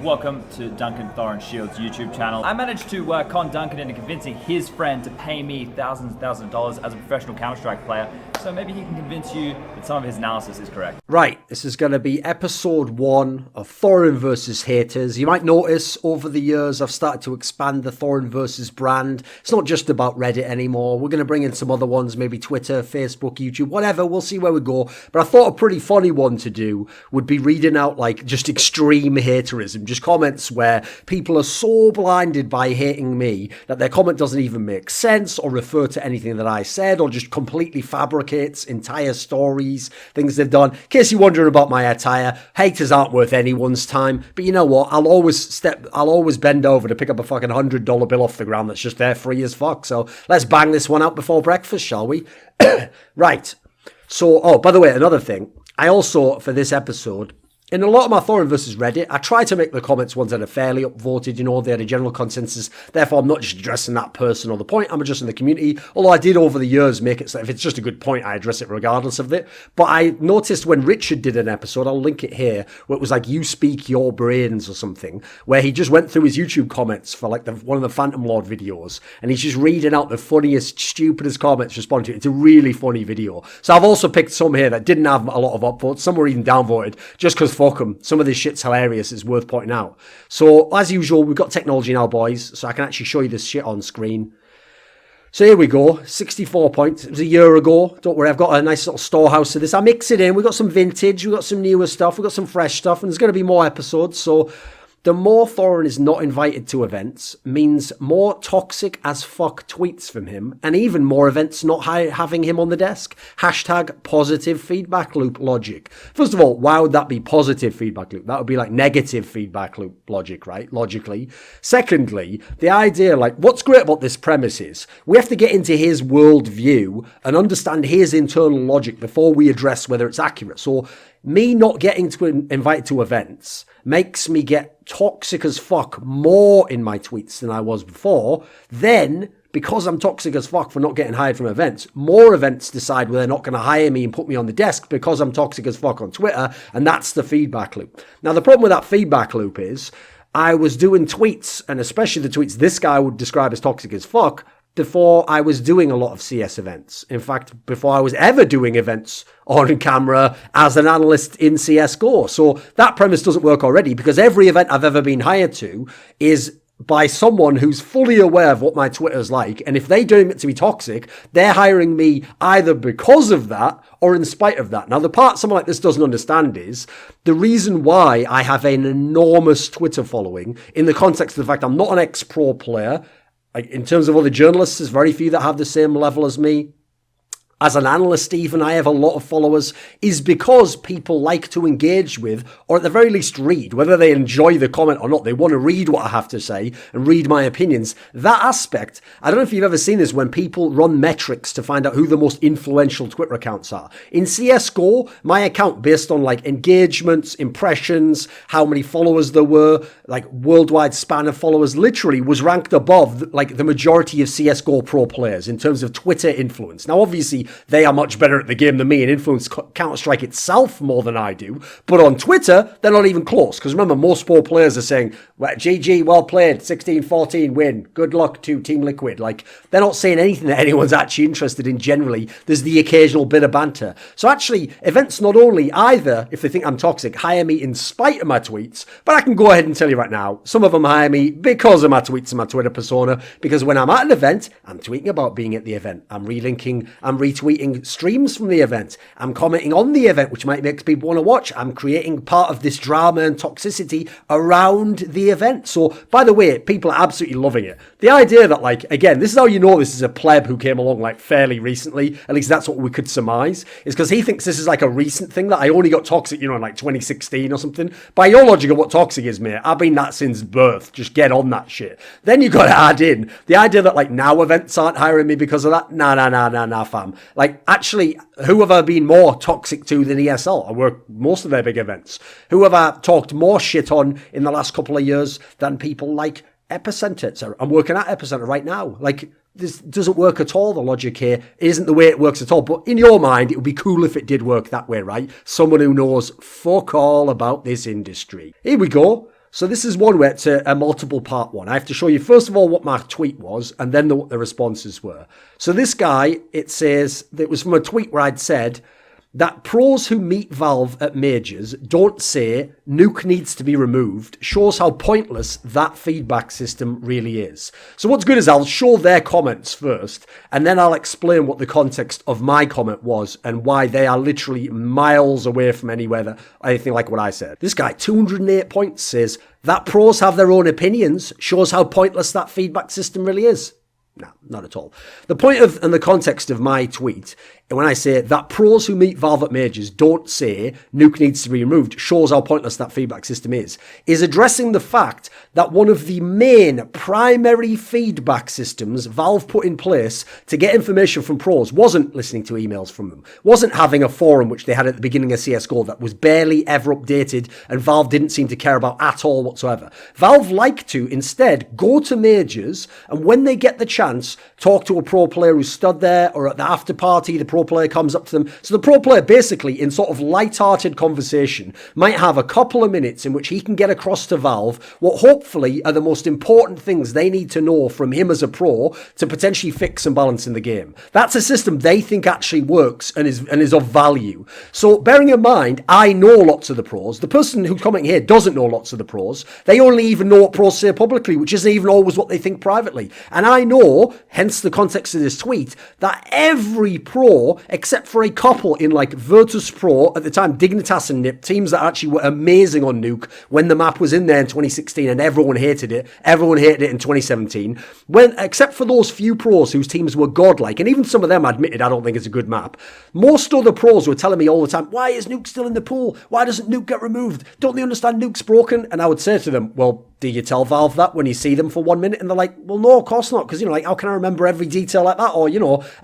Welcome to Duncan Thorin Shield's YouTube channel. I managed to con Duncan into convincing his friend to pay me thousands and thousands of dollars as a professional Counter-Strike player, so maybe he can convince you that some of his analysis is correct. Right, this is going to be episode 1 of Thorin vs. Haters. You might notice over the years I've started to expand the Thorin vs. brand. It's not just about Reddit anymore. We're going to bring in some other ones, maybe Twitter, Facebook, YouTube, whatever. We'll see where we go. But I thought a pretty funny one to do would be reading out like just extreme haterism. Just comments where people are so blinded by hating me that their comment doesn't even make sense or refer to anything that I said or just completely fabricates entire stories, things they've done. In case you're wondering about my attire, haters aren't worth anyone's time. But you know what? I'll always bend over to pick up a fucking $100 bill off the ground that's just there free as fuck. So let's bang this one out before breakfast, shall we? Right. So, oh, by the way, another thing. I also, for this episode, in a lot of my Thorin versus Reddit, I try to make the comments ones that are fairly upvoted, you know, they had a general consensus. Therefore, I'm not just addressing that person or the point, I'm addressing the community. Although I did over the years make it so if it's just a good point, I address it regardless of it. But I noticed when Richard did an episode, I'll link it here, where it was like, you speak your brains or something, where he just went through his YouTube comments for like one of the Phantom Lord videos, and he's just reading out the funniest, stupidest comments responding to it. It's a really funny video. So I've also picked some here that didn't have a lot of upvotes. Some were even downvoted, just because fuck them. Some of this shit's hilarious. It's worth pointing out. So, as usual, we've got technology now, boys. So I can actually show you this shit on screen. So here we go. 64 points. It was a year ago. Don't worry, I've got a nice little storehouse of this. I mix it in. We've got some vintage. We've got some newer stuff. We've got some fresh stuff. And there's going to be more episodes. So the more Thorin is not invited to events means more toxic as fuck tweets from him, and even more events not having him on the desk. Hashtag positive feedback loop logic. First of all, why would that be positive feedback loop? That would be like negative feedback loop logic, right? Logically. Secondly, the idea, like, what's great about this premise is we have to get into his worldview and understand his internal logic before we address whether it's accurate. So me not getting to invited to events makes me get toxic as fuck more in my tweets than I was before. Then, because I'm toxic as fuck for not getting hired from events, more events decide they're not going to hire me and put me on the desk because I'm toxic as fuck on Twitter, and that's the feedback loop. Now, the problem with that feedback loop is I was doing tweets, and especially the tweets this guy would describe as toxic as fuck, before I was doing a lot of CS events. In fact, before I was ever doing events on camera as an analyst in Csgo. So that premise doesn't work already, because every event I've ever been hired to is by someone who's fully aware of what my Twitter's like. And if they deem it to be toxic, they're hiring me either because of that or in spite of that. Now, the part someone like this doesn't understand is the reason why I have an enormous Twitter following in the context of the fact I'm not an ex-pro player. Like, in terms of other journalists, there's very few that have the same level as me. As an analyst, even, I have a lot of followers, is because people like to engage with, or at the very least read, whether they enjoy the comment or not. They want to read what I have to say and read my opinions. That aspect, I don't know if you've ever seen this, when people run metrics to find out who the most influential Twitter accounts are. In CSGO, my account, based on like engagements, impressions, how many followers there were, like worldwide span of followers, literally was ranked above like the majority of CSGO pro players in terms of Twitter influence. Now, obviously, they are much better at the game than me and influence Counter-Strike itself more than I do. But on Twitter, they're not even close. Because remember, most pro players are saying, well, GG, well played, 16-14 win, good luck to Team Liquid. Like, they're not saying anything that anyone's actually interested in generally. There's the occasional bit of banter. So actually, events not only either, if they think I'm toxic, hire me in spite of my tweets, but I can go ahead and tell you right now, some of them hire me because of my tweets and my Twitter persona. Because when I'm at an event, I'm tweeting about being at the event. I'm relinking, I'm retweeting streams from the event. I'm commenting on the event, which might make people want to watch. I'm creating part of this drama and toxicity around the event. So, by the way, people are absolutely loving it. The idea that, like, again, this is how you know this is a pleb who came along, like, fairly recently, at least that's what we could surmise, is because he thinks this is, like, a recent thing, that I only got toxic, you know, in, like, 2016 or something. By your logic of what toxic is, mate, I've been that since birth. Just get on that shit. Then you got to add in the idea that, like, now events aren't hiring me because of that. Nah, fam. Like, actually, who have I been more toxic to than ESL? I work most of their big events. Who have I talked more shit on in the last couple of years than people like Epicenter? So I'm working at Epicenter right now. Like, this doesn't work at all, the logic here. It isn't the way it works at all. But in your mind, it would be cool if it did work that way, right? Someone who knows fuck all about this industry. Here we go. So this is one where it's a multiple part one. I have to show you first of all what my tweet was and then what the responses were. So this guy, it says, it was from a tweet where I'd said that pros who meet Valve at majors don't say nuke needs to be removed shows how pointless that feedback system really is. So what's good is I'll show their comments first and then I'll explain what the context of my comment was and why they are literally miles away from anywhere that anything like what I said. This guy, 208 points, says that pros have their own opinions shows how pointless that feedback system really is. No, not at all. The point of and the context of my tweet, when I say that pros who meet Valve at majors don't say nuke needs to be removed, shows how pointless that feedback system is addressing the fact that one of the main primary feedback systems Valve put in place to get information from pros wasn't listening to emails from them, wasn't having a forum which they had at the beginning of CSGO that was barely ever updated and Valve didn't seem to care about at all whatsoever. Valve like to instead go to majors and when they get the chance, talk to a pro player who stood there or at the after party, the pro player comes up to them. So the pro player basically in sort of light-hearted conversation might have a couple of minutes in which he can get across to Valve what hopefully are the most important things they need to know from him as a pro to potentially fix some balance in the game. That's a system they think actually works and is of value. So bearing in mind, I know lots of the pros. The person who's commenting here doesn't know lots of the pros. They only even know what pros say publicly, which isn't even always what they think privately. And I know, hence the context of this tweet, that every pro, except for a couple in like Virtus Pro, at the time Dignitas and Nip, teams that actually were amazing on Nuke when the map was in there in 2016 and everyone hated it. Everyone hated it in 2017. Except for those few pros whose teams were godlike, and even some of them admitted I don't think it's a good map. Most other pros were telling me all the time, why is Nuke still in the pool? Why doesn't Nuke get removed? Don't they understand Nuke's broken? And I would say to them, well, do you tell Valve that when you see them for 1 minute? And they're like, well, no, of course not. Because, like, how can I remember every detail like that? Or,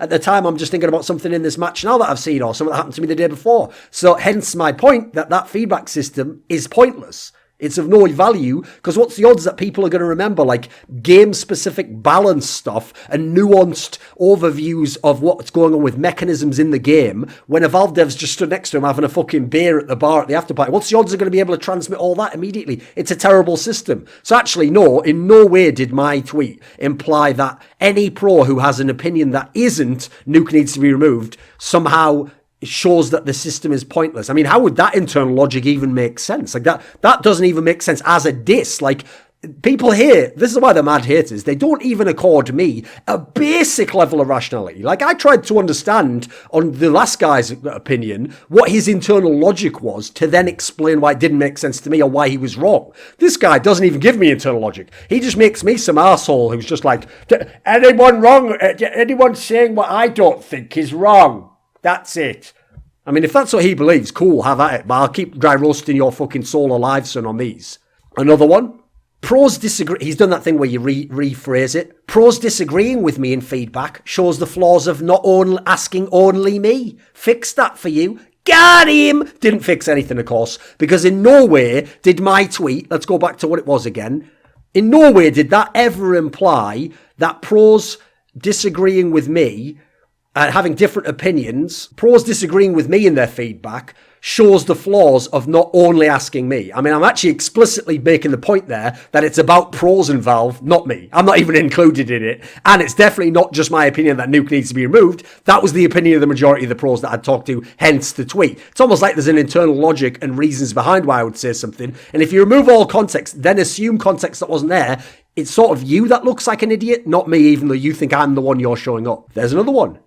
at the time, I'm just thinking about something in this match now that I've seen or something that happened to me the day before. So hence my point that feedback system is pointless. It's of no value because what's the odds that people are going to remember like game-specific balance stuff and nuanced overviews of what's going on with mechanisms in the game when a Valve dev's just stood next to him having a fucking beer at the bar at the after party? What's the odds they're going to be able to transmit all that immediately? It's a terrible system. So actually, no, in no way did my tweet imply that any pro who has an opinion that isn't nuke needs to be removed somehow shows that the system is pointless. I mean, how would that internal logic even make sense? Like that doesn't even make sense as a diss. Like people here, this is why they're mad haters. They don't even accord me a basic level of rationality. Like I tried to understand on the last guy's opinion what his internal logic was to then explain why it didn't make sense to me or why he was wrong. This guy doesn't even give me internal logic. He just makes me some arsehole who's just like, anyone wrong? Anyone saying what I don't think is wrong? That's it. I mean, if that's what he believes, cool, have at it. But I'll keep dry roasting your fucking soul alive, son, on these. Another one. Pros disagree. He's done that thing where you rephrase it. Pros disagreeing with me in feedback shows the flaws of not only asking only me. Fix that for you. Got him! Didn't fix anything, of course, because in no way did my tweet, let's go back to what it was again, in no way did that ever imply that pros disagreeing with me and having different opinions, pros disagreeing with me in their feedback, shows the flaws of not only asking me. I mean, I'm actually explicitly making the point there that it's about pros and Valve, not me. I'm not even included in it. And it's definitely not just my opinion that nuke needs to be removed. That was the opinion of the majority of the pros that I'd talked to, hence the tweet. It's almost like there's an internal logic and reasons behind why I would say something. And if you remove all context, then assume context that wasn't there, it's sort of you that looks like an idiot, not me, even though you think I'm the one you're showing up. There's another one.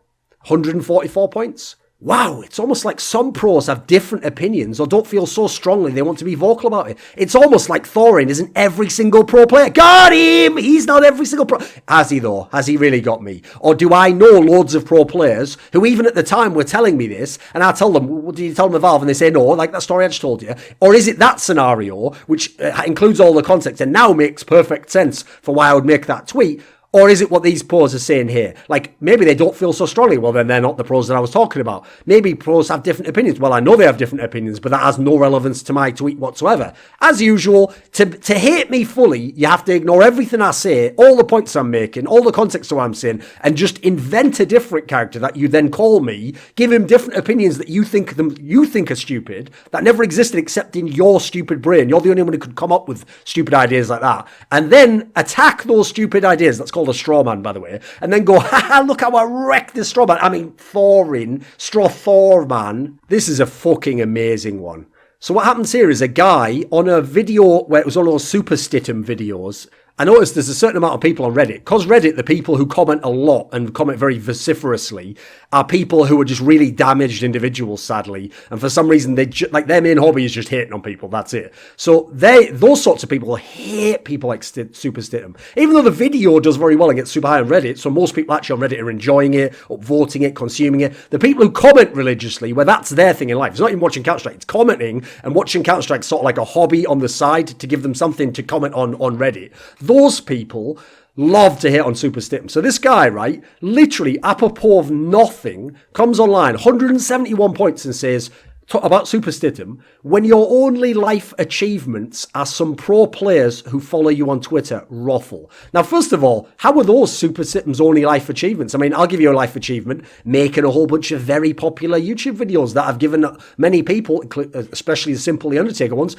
144 points. Wow, it's almost like some pros have different opinions or don't feel so strongly they want to be vocal about it. It's almost like Thorin isn't every single pro player. Got him! He's not every single pro. Has he though? Has he really got me? Or do I know loads of pro players who even at the time were telling me this and I tell them, what did you tell them about Valve? And they say no, like that story I just told you. Or is it that scenario which includes all the context and now makes perfect sense for why I would make that tweet? Or is it what these pros are saying here? Like, maybe they don't feel so strongly. Well, then they're not the pros that I was talking about. Maybe pros have different opinions. Well, I know they have different opinions, but that has no relevance to my tweet whatsoever. As usual, to hate me fully, you have to ignore everything I say, all the points I'm making, all the context of what I'm saying, and just invent a different character that you then call me, give him different opinions that you think are stupid, that never existed except in your stupid brain. You're the only one who could come up with stupid ideas like that. And then attack those stupid ideas. That's called a straw man, by the way, and then go, haha, look how I wrecked this straw man. I mean, Thorin, straw Thor man. This is a fucking amazing one. So what happens here is a guy on a video where it was one of those super Stittum videos. I noticed there's a certain amount of people on Reddit. Because Reddit, the people who comment a lot and comment very vociferously are people who are just really damaged individuals, sadly. And for some reason, their main hobby is just hating on people. That's it. So those sorts of people hate people like Super Stittum. Even though the video does very well and gets super high on Reddit, so most people actually on Reddit are enjoying it, upvoting it, consuming it. The people who comment religiously, where that's their thing in life, it's not even watching Counter-Strike, it's commenting, and watching Counter-Strike sort of like a hobby on the side to give them something to comment on Reddit. Those people love to hit on Super Stittum. So this guy, right, literally apropos of nothing, comes online, 171 points, and says about Super Stittum, when your only life achievements are some pro players who follow you on Twitter, ruffle. Now, first of all, how are those Super Stittum's only life achievements? I mean, I'll give you a life achievement, making a whole bunch of very popular YouTube videos that have given many people, especially the Simple The Undertaker ones,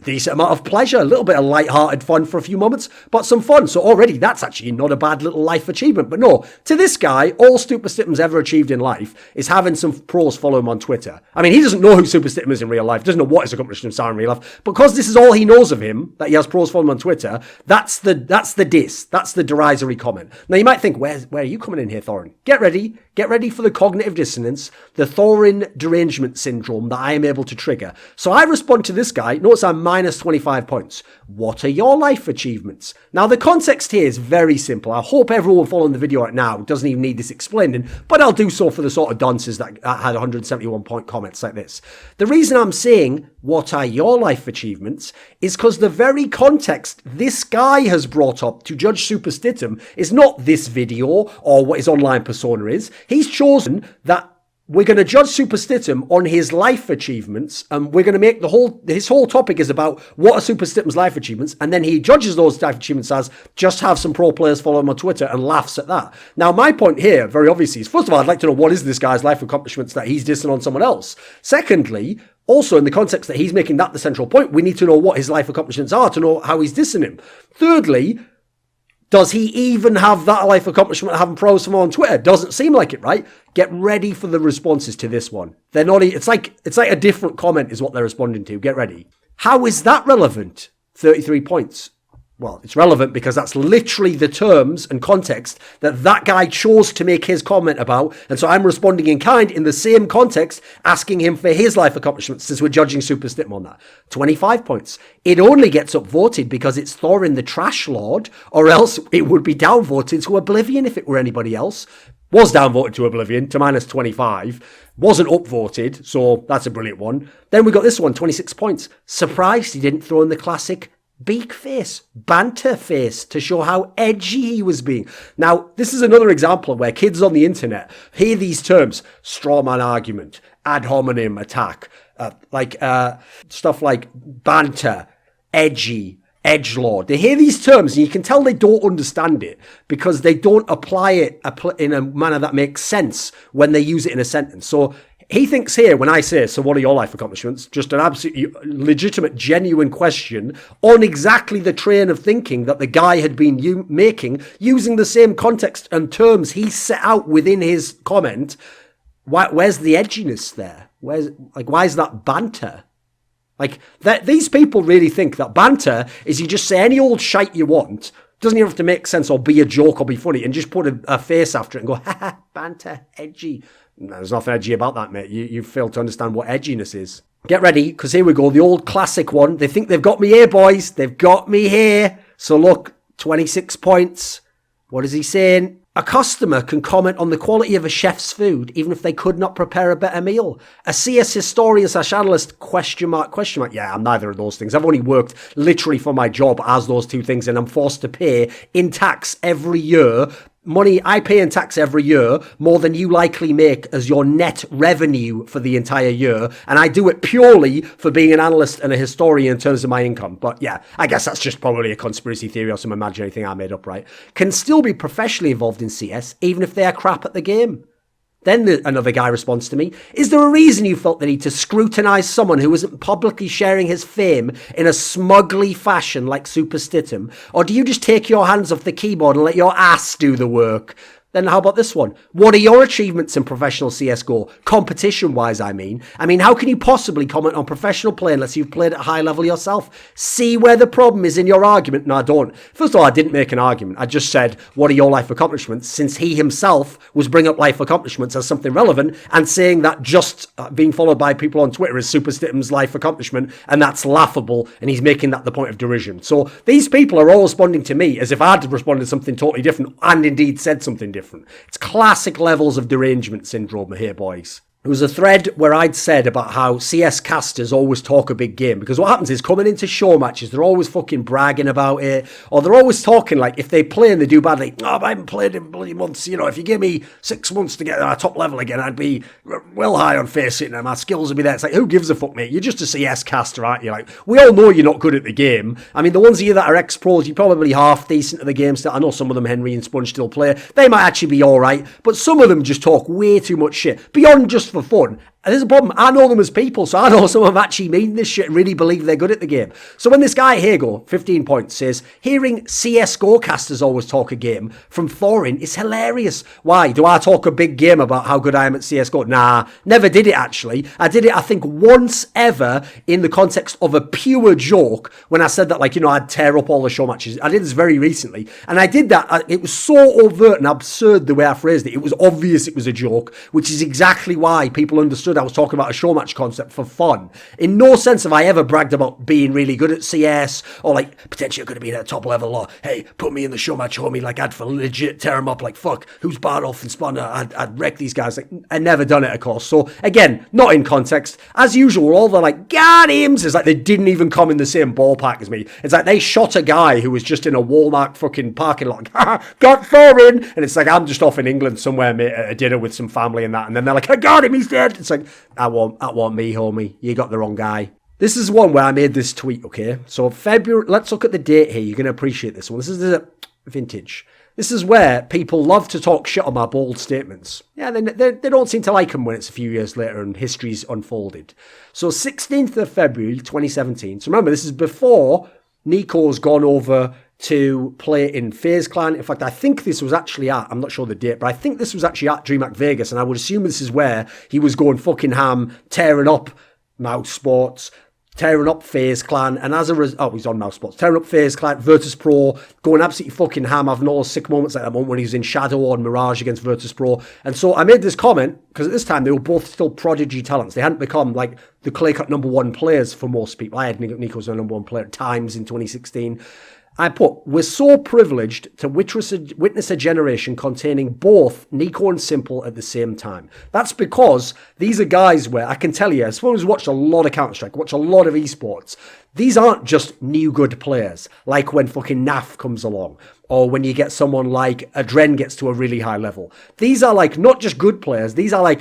decent amount of pleasure, a little bit of light-hearted fun for a few moments, but some fun. So already that's actually not a bad little life achievement. But no, to this guy, all Super Stittum's ever achieved in life is having some pros follow him on Twitter. I mean, he doesn't know who Super Stittum is in real life, doesn't know what his accomplishments are in real life. Because this is all he knows of him, that he has pros follow him on Twitter, that's the diss, that's the derisory comment. Now you might think, where are you coming in here, Thorin? Get ready for the cognitive dissonance, the Thorin derangement syndrome that I am able to trigger. So I respond to this guy, notice I'm minus 25 points. What are your life achievements? Now, the context here is very simple. I hope everyone following the video right now doesn't even need this explaining, but I'll do so for the sort of dunces that had 171 point comments like this. The reason I'm saying, what are your life achievements, is because the very context this guy has brought up to judge Super Stittum is not this video or what his online persona is. He's chosen that we're going to judge Super Stittum on his life achievements, and we're going to make his whole topic is about what are Super Stittum's life achievements, and then he judges those life achievements as just have some pro players follow him on Twitter and laughs at that. Now, my point here, very obviously, is first of all, I'd like to know what is this guy's life accomplishments that he's dissing on someone else. Secondly, also in the context that he's making that the central point, we need to know what his life accomplishments are to know how he's dissing him. Thirdly, does he even have that life accomplishment of having pros from on Twitter? Doesn't seem like it, right? Get ready for the responses to this one. They're not. It's like a different comment is what they're responding to. Get ready. How is that relevant? 33 points. Well, it's relevant because that's literally the terms and context that guy chose to make his comment about. And so I'm responding in kind in the same context, asking him for his life accomplishments since we're judging Super Stittum on that. 25 points. It only gets upvoted because it's Thorin the Trash Lord, or else it would be downvoted to oblivion if it were anybody else. Was downvoted to oblivion to minus 25. Wasn't upvoted, so that's a brilliant one. Then we got this one, 26 points. Surprised he didn't throw in the classic beak face, banter face to show how edgy he was being. Now, this is another example where kids on the internet hear these terms, strawman argument, ad hominem attack, stuff like banter, edgy, edgelord. They hear these terms and you can tell they don't understand it because they don't apply it in a manner that makes sense when they use it in a sentence. So he thinks here, when I say, so what are your life accomplishments? Just an absolutely legitimate, genuine question on exactly the train of thinking that the guy had been making, using the same context and terms he set out within his comment. Where's the edginess there? Why is that banter? These people really think that banter is you just say any old shite you want, doesn't even have to make sense or be a joke or be funny, and just put a face after it and go, ha, banter, edgy. No, there's nothing edgy about that, mate. You fail to understand what edginess is. Get ready, because here we go. The old classic one. They think they've got me here, boys. They've got me here. So look, 26 points. What is he saying? A customer can comment on the quality of a chef's food, even if they could not prepare a better meal. A CS historian / analyst, question mark. Yeah, I'm neither of those things. I've only worked literally for my job as those two things, and I'm forced to pay in tax every year. Money I pay in tax every year, more than you likely make as your net revenue for the entire year. And I do it purely for being an analyst and a historian in terms of my income. But yeah, I guess that's just probably a conspiracy theory or some imaginary thing I made up, right? Can still be professionally involved in CS, even if they are crap at the game. Then another guy responds to me, is there a reason you felt the need to scrutinise someone who isn't publicly sharing his fame in a smugly fashion like Super Stittum? Or do you just take your hands off the keyboard and let your ass do the work? Then how about this one? What are your achievements in professional CSGO? Competition-wise, I mean. How can you possibly comment on professional play unless you've played at a high level yourself? See where the problem is in your argument? No, I don't. First of all, I didn't make an argument. I just said, what are your life accomplishments? Since he himself was bringing up life accomplishments as something relevant and saying that just being followed by people on Twitter is Super Stittum's life accomplishment, and that's laughable, and he's making that the point of derision. So these people are all responding to me as if I'd responded to something totally different and indeed said something different. It's classic levels of derangement syndrome here, boys. There was a thread where I'd said about how CS casters always talk a big game, because what happens is coming into show matches, they're always fucking bragging about it, or they're always talking like if they play and they do badly, oh, I haven't played in bloody months, if you give me 6 months to get to our top level again, I'd be well high on face hitting and my skills would be there. It's like, who gives a fuck, mate? You're just a CS caster, aren't you? Like, we all know you're not good at the game. The ones of you that are ex-pros, you're probably half decent at the game still. I know some of them, Henry and Sponge, still play. They might actually be alright, but some of them just talk way too much shit, beyond just for fun. And there's a problem. I know them as people, so I know some of them actually mean this shit and really believe they're good at the game. So when this guy here, 15 points, says, hearing CSGO casters always talk a game from Thorin is hilarious. Why? Do I talk a big game about how good I am at CSGO? Nah, never did it actually. I did it, I think, once ever in the context of a pure joke when I said that, I'd tear up all the show matches. I did this very recently. And I did that. It was so overt and absurd the way I phrased it. It was obvious it was a joke, which is exactly why people understood I was talking about a show match concept for fun. In no sense have I ever bragged about being really good at CS or potentially going to be at a top level or hey, put me in the show match, homie, I'd for legit tear them up fuck, who's Bardoff and Spanner? I'd wreck these guys. I'd never done it, of course. So again, not in context. As usual, all the got hims is they didn't even come in the same ballpark as me. It's they shot a guy who was just in a Walmart fucking parking lot. Got Thorin! And it's I'm just off in England somewhere, mate, at a dinner with some family and that. And then they're I got him, he's dead. It's that won't me, homie. You got the wrong guy. This is one where I made this tweet, okay? So February, let's look at the date here. You're going to appreciate this one. This is the vintage. This is where people love to talk shit on my bold statements. Yeah, they don't seem to like them when it's a few years later and history's unfolded. So 16th of February, 2017. So remember, this is before Nico's gone over to play in FaZe Clan. In fact, I think this was actually I'm not sure the date, but I think this was actually at DreamHack Vegas, and I would assume this is where he was going fucking ham, tearing up Mouse Sports, tearing up FaZe Clan, and as a result, he's on Mouse Sports, tearing up FaZe Clan, Virtus.pro, going absolutely fucking ham, having all those sick moments like that moment when he was in Shadow or Mirage against Virtus.pro. And so I made this comment, because at this time they were both still prodigy talents. They hadn't become the clear-cut number one players for most people. I had Nico as a number one player at times in 2016. I put, we're so privileged to witness a generation containing both Nico and Simple at the same time. That's because these are guys where, I can tell you, as someone who's watched a lot of Counter-Strike, watched a lot of esports, these aren't just new good players, like when fucking NAF comes along, or when you get someone like Adren gets to a really high level. These are not just good players, these are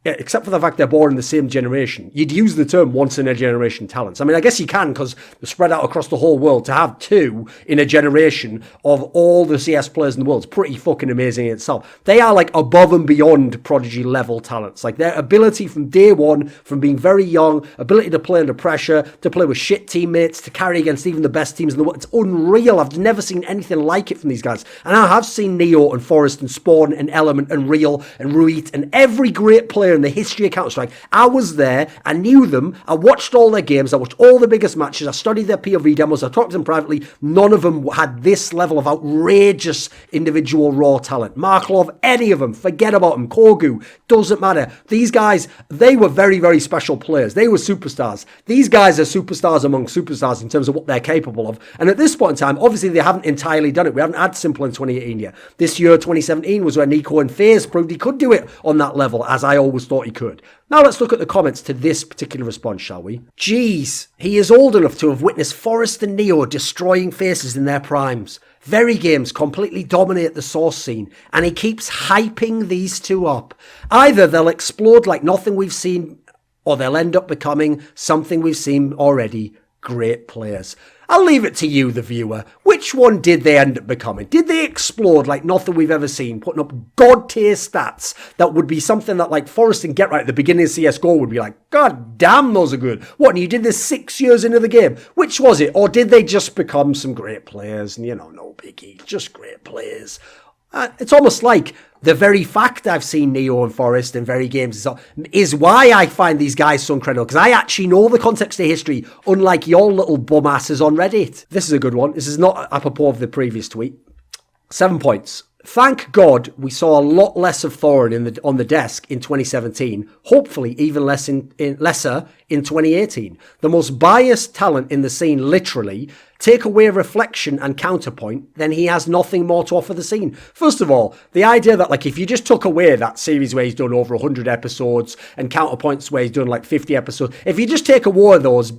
except for the fact they're born in the same generation, you'd use the term once in a generation talents. I guess you can because they're spread out across the whole world. To have two in a generation of all the CS players in the world is pretty fucking amazing in itself. They are above and beyond prodigy level talents. Their ability from day one, from being very young, ability to play under pressure, to play with shit teammates, to carry against even the best teams in the world. It's unreal. I've never seen anything like it from these guys. And I have seen Neo and Forest and Spawn and Element and Real and Ruit and every great player player in the history of Counter-Strike. I was there. I knew them. I watched all their games. I watched all the biggest matches. I studied their POV demos. I talked to them privately. None of them had this level of outrageous individual raw talent. Marklov, any of them. Forget about them. Korgu. Doesn't matter. These guys, they were very, very special players. They were superstars. These guys are superstars among superstars in terms of what they're capable of. And at this point in time, obviously they haven't entirely done it. We haven't had Simple in 2018 yet. This year, 2017, was where Nico and FaZe proved he could do it on that level, as I always thought he could. Now let's look at the comments to this particular response, shall we? Jeez, he is old enough to have witnessed Forrest and Neo destroying faces in their primes. Very games completely dominate the source scene, and he keeps hyping these two up. Either they'll explode like nothing we've seen, or they'll end up becoming something we've seen already, great players. I'll leave it to you, the viewer. Which one did they end up becoming? Did they explode like nothing we've ever seen, putting up god-tier stats that would be something that like Forrest and Get Right at the beginning of Csgo would be like, God damn, those are good. What, and you did this 6 years into the game? Which was it? Or did they just become some great players? And, no biggie, just great players. It's almost like the very fact I've seen Neo and Forrest in very games is why I find these guys so incredible, because I actually know the context of history, unlike your little bum asses on Reddit. This is a good one. This is not apropos of the previous tweet. 7 points. Thank God we saw a lot less of Thorin on the desk in 2017. Hopefully even lesser in 2018. The most biased talent in the scene, literally. Take away reflection and counterpoint, then he has nothing more to offer the scene. First of all, the idea that like if you just took away that series where he's done over 100 episodes and counterpoints where he's done like 50 episodes, if you just take away those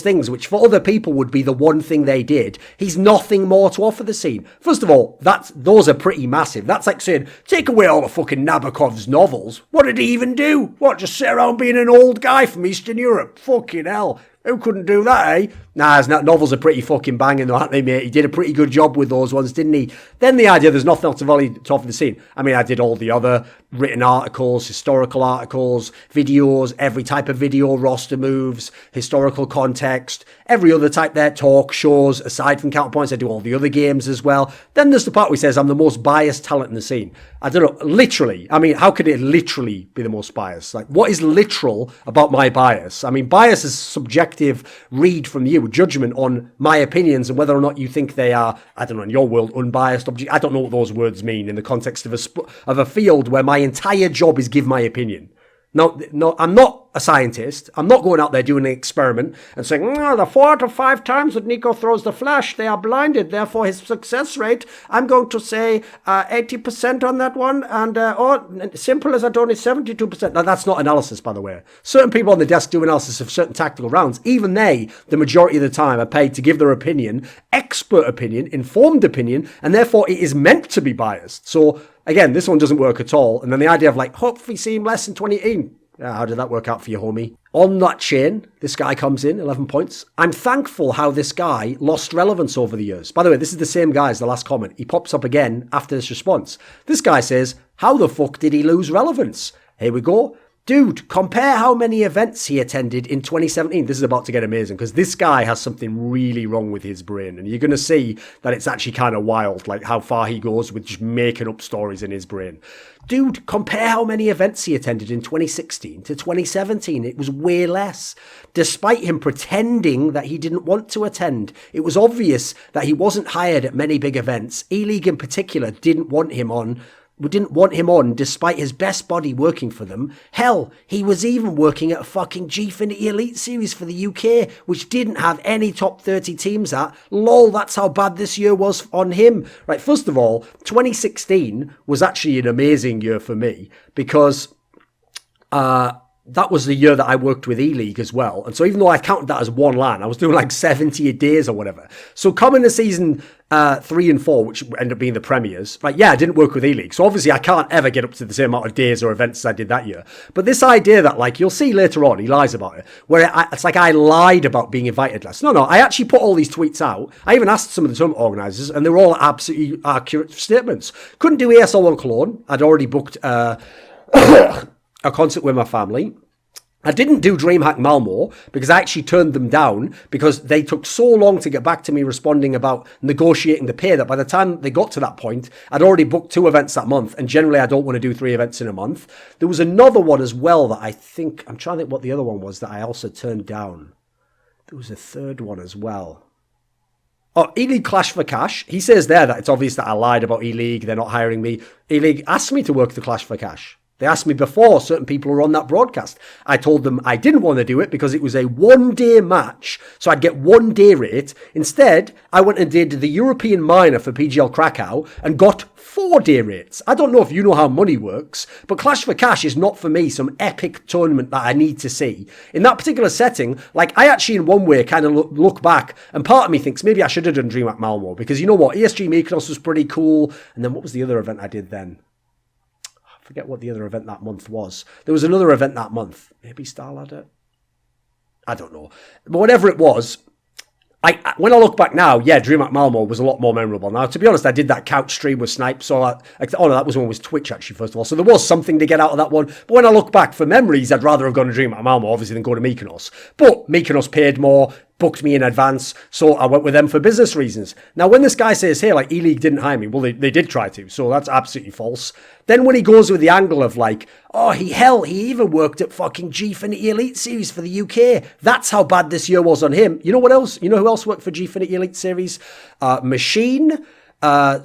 things, which for other people would be the one thing they did, he's nothing more to offer the scene. First of all, those are pretty massive. That's like saying, take away all the fucking Nabokov's novels. What did he even do? What, just sit around being an old guy from Eastern Europe? Fucking hell. Who couldn't do that, eh? Nah, novels are pretty fucking banging though, aren't they, mate? He did a pretty good job with those ones, didn't he? Then the idea there's nothing else to offer the scene. I mean, I did all the other written articles, historical articles, videos, every type of video, roster moves, historical context, every other type there, talk shows, aside from Counterpoints, I do all the other games as well. Then there's the part where he says, I'm the most biased talent in the scene. I don't know, literally, I mean, how could it literally be the most biased? Like, what is literal about my bias? I mean, bias is subjective read from you, judgment on my opinions and whether or not you think they are, I don't know, in your world, unbiased. I don't know what those words mean in the context of a field where my entire job is give my opinion. No, I'm not a scientist. I'm not going out there doing an experiment and saying, the 4 to 5 times that Nico throws the flash, they are blinded. Therefore, his success rate, I'm going to say 80% on that one. And Simple as I done is 72%. Now, that's not analysis, by the way. Certain people on the desk do analysis of certain tactical rounds. Even they, the majority of the time, are paid to give their opinion, expert opinion, informed opinion, and therefore it is meant to be biased. So, again, this one doesn't work at all. And then the idea of like, hopefully see him less in 2018. How did that work out for you, homie? On that chain, this guy comes in, 11 points. I'm thankful how this guy lost relevance over the years. By the way, this is the same guy as the last comment. He pops up again after this response. This guy says, how the fuck did he lose relevance? Here we go. Dude, compare how many events he attended in 2017. This is about to get amazing because this guy has something really wrong with his brain. And you're going to see that it's actually kind of wild, like how far he goes with just making up stories in his brain. Dude, compare how many events he attended in 2016 to 2017. It was way less. Despite him pretending that he didn't want to attend, it was obvious that he wasn't hired at many big events. E-League in particular didn't want him on despite his best body working for them. Hell, he was even working at a fucking Gfinity Elite Series for the UK, which didn't have any top 30 teams at. Lol, that's how bad this year was on him. Right, first of all, 2016 was actually an amazing year for me because that was the year that I worked with E-League as well. And so even though I counted that as one LAN, I was doing like 70 days or whatever. So coming to season 3 and 4, which ended up being the premieres, right, yeah, I didn't work with E-League. So obviously I can't ever get up to the same amount of days or events as I did that year. But this idea that, like, you'll see later on, he lies about it, where it's like I lied about being invited last. No, I actually put all these tweets out. I even asked some of the tournament organisers, and they were all absolutely accurate statements. Couldn't do ESL1 Cologne. I'd already booked a concert with my family. I didn't do DreamHack Malmo because I actually turned them down because they took so long to get back to me responding about negotiating the pay that by the time they got to that point, I'd already booked 2 events that month. And generally, I don't want to do 3 events in a month. There was another one as well that I'm trying to think what the other one was that I also turned down. There was a third one as well. Oh, E-League Clash for Cash. He says there that it's obvious that I lied about E-League. They're not hiring me. E-League asked me to work the Clash for Cash. They asked me before certain people were on that broadcast. I told them I didn't want to do it because it was a 1-day match, so I'd get 1 day rate. Instead, I went and did the European Minor for PGL Krakow and got 4 day rates. I don't know if you know how money works, but Clash for Cash is not for me some epic tournament that I need to see. In that particular setting, like I actually in one way kind of look back and part of me thinks maybe I should have done DreamHack Malmo because you know what, ESG Mykonos was pretty cool. And then what was the other event I did then? Forget what the other event that month was. There was another event that month. Maybe Starladder? I don't know. But whatever it was, when I look back now, yeah, DreamHack Malmo was a lot more memorable. Now, to be honest, I did that couch stream with Snipe, so that was when it was Twitch, actually, first of all. So there was something to get out of that one. But when I look back for memories, I'd rather have gone to DreamHack Malmo, obviously, than go to Mykonos. But Mykonos paid more, booked me in advance, so I went with them for business reasons. Now, when this guy says here, like, E-League didn't hire me, well, they did try to, so that's absolutely false. Then when he goes with the angle of like, oh, he even worked at fucking Gfinity Elite Series for the UK. That's how bad this year was on him. You know what else? You know who else worked for Gfinity Elite Series? Machine,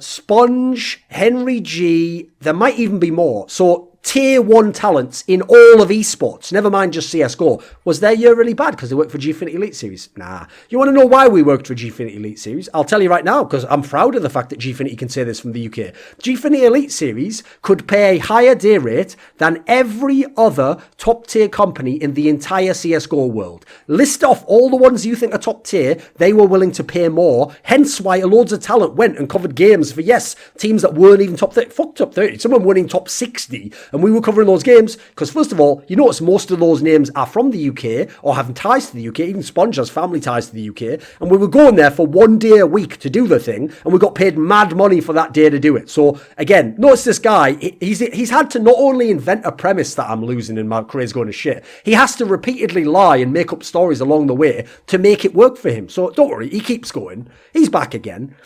Sponge, Henry G. There might even be more. So tier 1 talents in all of esports, never mind just Csgo. Was their year really bad because they worked for Gfinity Elite Series? Nah. You want to know why we worked for Gfinity Elite Series? I'll tell you right now because I'm proud of the fact that Gfinity can say this from the UK. Gfinity Elite Series could pay a higher day rate than every other top tier company in the entire Csgo world. List off all the ones you think are top tier, they were willing to pay more, hence why loads of talent went and covered games for, yes, teams that weren't even top 30, fuck top 30, some of them weren't in top 60, and we were covering those games because, first of all, you notice most of those names are from the UK or have ties to the UK. Even Sponge has family ties to the UK. And we were going there for 1 day a week to do the thing, and we got paid mad money for that day to do it. So, again, notice this guy, he's had to not only invent a premise that I'm losing and my career's going to shit, he has to repeatedly lie and make up stories along the way to make it work for him. So, don't worry, he keeps going. He's back again.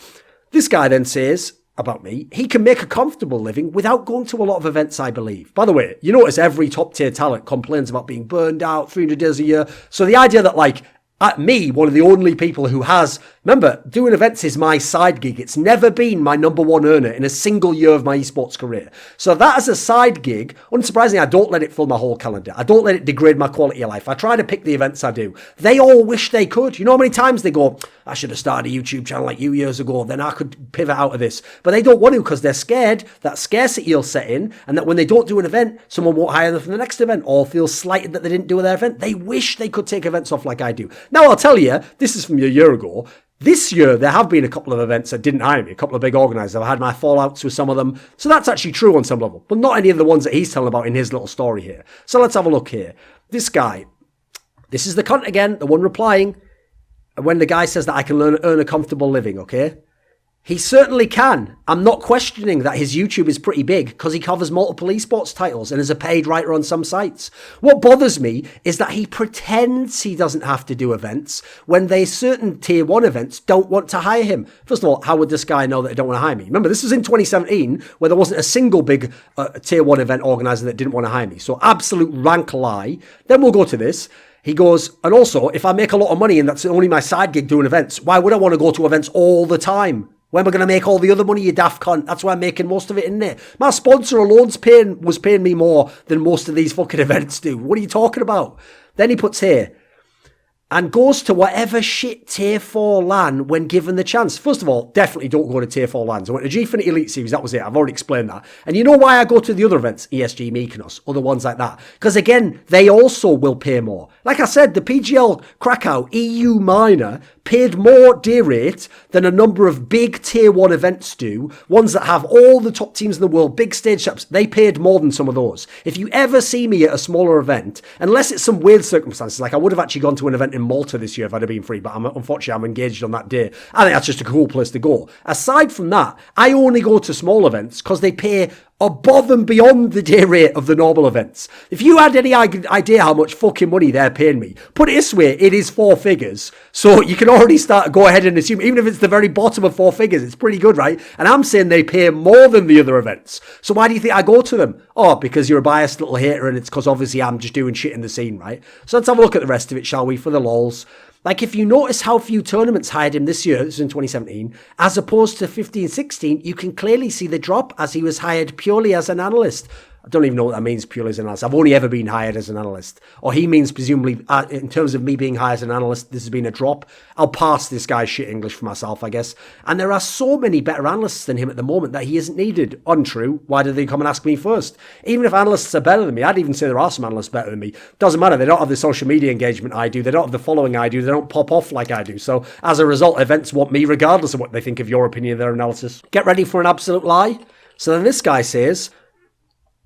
This guy then says about me, he can make a comfortable living without going to a lot of events, I believe. By the way, you notice every top tier talent complains about being burned out 300 days a year. So the idea that like, at me, one of the only people who has, remember, doing events is my side gig. It's never been my number one earner in a single year of my esports career. So that as a side gig, unsurprisingly, I don't let it fill my whole calendar. I don't let it degrade my quality of life. I try to pick the events I do. They all wish they could. You know how many times they go, I should have started a YouTube channel like you years ago, then I could pivot out of this. But they don't want to because they're scared that scarcity will set in and that when they don't do an event, someone won't hire them for the next event or feel slighted that they didn't do their event. They wish they could take events off like I do. Now, I'll tell you, this is from a year ago. This year, there have been a couple of events that didn't hire me, a couple of big organisers. I've had my fallouts with some of them. So that's actually true on some level, but not any of the ones that he's telling about in his little story here. So let's have a look here. This guy, this is the cunt again, the one replying when the guy says that I can earn a comfortable living, okay? He certainly can. I'm not questioning that his YouTube is pretty big because he covers multiple esports titles and is a paid writer on some sites. What bothers me is that he pretends he doesn't have to do events when they certain tier 1 events don't want to hire him. First of all, how would this guy know that they don't want to hire me? Remember, this was in 2017 where there wasn't a single big tier 1 event organizer that didn't want to hire me. So absolute rank lie. Then we'll go to this. He goes, and also, if I make a lot of money and that's only my side gig doing events, why would I want to go to events all the time? Where am I going to make all the other money, you daft cunt? That's why I'm making most of it, isn't it? My sponsor alone was paying me more than most of these fucking events do. What are you talking about? Then he puts here, and goes to whatever shit tier 4 LAN when given the chance. First of all, definitely don't go to tier 4 LANs. I went to Gfinity Elite Series, that was it. I've already explained that. And you know why I go to the other events? ESG, Mykonos, other ones like that. Because again, they also will pay more. Like I said, the PGL Krakow EU Minor paid more day rate than a number of big tier 1 events do. Ones that have all the top teams in the world, big stage setups, they paid more than some of those. If you ever see me at a smaller event, unless it's some weird circumstances, like I would have actually gone to an event in Malta this year if I'd have been free, but unfortunately I'm engaged on that day. I think that's just a cool place to go. Aside from that, I only go to small events because they pay above and beyond the day rate of the normal events. If you had any idea how much fucking money they're paying me, put it this way, it is 4 figures. So you can already go ahead and assume, even if it's the very bottom of 4 figures, it's pretty good, right? And I'm saying they pay more than the other events. So why do you think I go to them? Oh, because you're a biased little hater, and it's because obviously I'm just doing shit in the scene, right? So let's have a look at the rest of it, shall we, for the lols. Like, if you notice how few tournaments hired him this year, this is in 2017, as opposed to 15-16, you can clearly see the drop as he was hired purely as an analyst. I don't even know what that means, purely as an analyst. I've only ever been hired as an analyst. Or he means, presumably, in terms of me being hired as an analyst, this has been a drop. I'll pass this guy's shit English for myself, I guess. And there are so many better analysts than him at the moment that he isn't needed. Untrue. Why did they come and ask me first? Even if analysts are better than me, I'd even say there are some analysts better than me. Doesn't matter. They don't have the social media engagement I do. They don't have the following I do. They don't pop off like I do. So, as a result, events want me regardless of what they think of your opinion of their analysis. Get ready for an absolute lie. So then this guy says,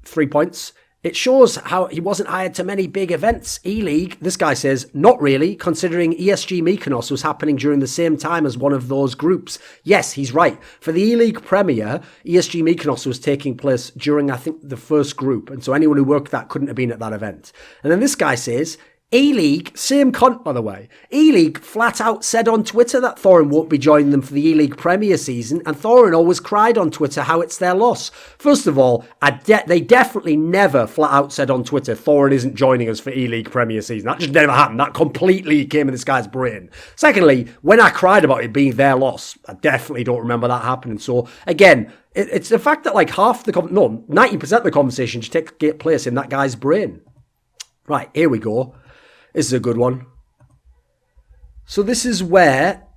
3 points. It shows how he wasn't hired to many big events. E-League, this guy says, not really, considering ESG Mykonos was happening during the same time as one of those groups. Yes, he's right. For the E-League Premier, ESG Mykonos was taking place during, I think, the first group. And so anyone who worked that couldn't have been at that event. And then this guy says, E-League, same cunt, by the way. E-League flat out said on Twitter that Thorin won't be joining them for the E-League Premier season, and Thorin always cried on Twitter how it's their loss. First of all, they definitely never flat out said on Twitter Thorin isn't joining us for E-League Premier season. That just never happened. That completely came in this guy's brain. Secondly, when I cried about it being their loss, I definitely don't remember that happening. So, again, it's the fact that like 90% of the conversation just takes place in that guy's brain. Right, here we go. This is a good one. So this is where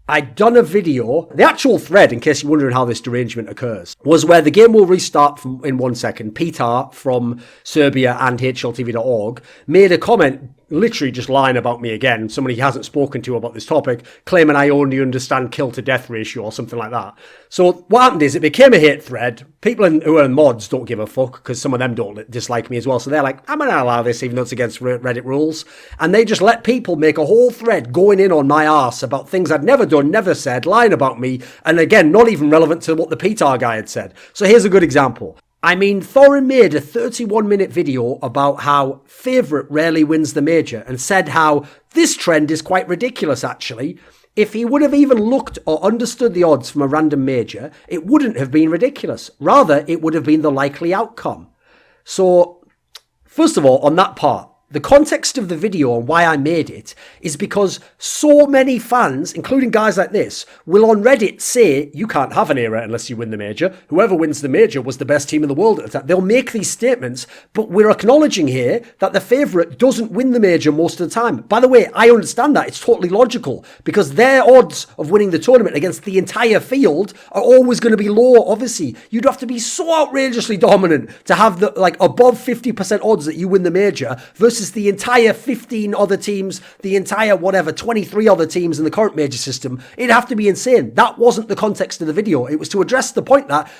I'd done a video. The actual thread, in case you're wondering how this derangement occurs, was where the game will restart in 1 second. Peter from Serbia and HLTV.org made a comment, literally just lying about me again, somebody he hasn't spoken to about this topic, claiming I only understand kill to death ratio or something like that. So what happened is it became a hate thread. People who are mods don't give a fuck because some of them don't dislike me as well. So they're like, I'm going to allow this even though it's against Reddit rules. And they just let people make a whole thread going in on my arse about things I'd never done, never said, lying about me. And again, not even relevant to what the Peter guy had said. So here's a good example. I mean, Thorin made a 31-minute video about how favourite rarely wins the major and said how this trend is quite ridiculous, actually. If he would have even looked or understood the odds from a random major, it wouldn't have been ridiculous. Rather, it would have been the likely outcome. So, first of all, on that part, the context of the video and why I made it is because so many fans, including guys like this, will on Reddit say, you can't have an era unless you win the major. Whoever wins the major was the best team in the world at the time. They'll make these statements, but we're acknowledging here that the favourite doesn't win the major most of the time. By the way, I understand that. It's totally logical because their odds of winning the tournament against the entire field are always going to be low, obviously. You'd have to be so outrageously dominant to have the above 50% odds that you win the major versus the entire 15 other teams, the entire 23 other teams in the current major system. It'd have to be insane. That wasn't the context of the video. It was to address the point that,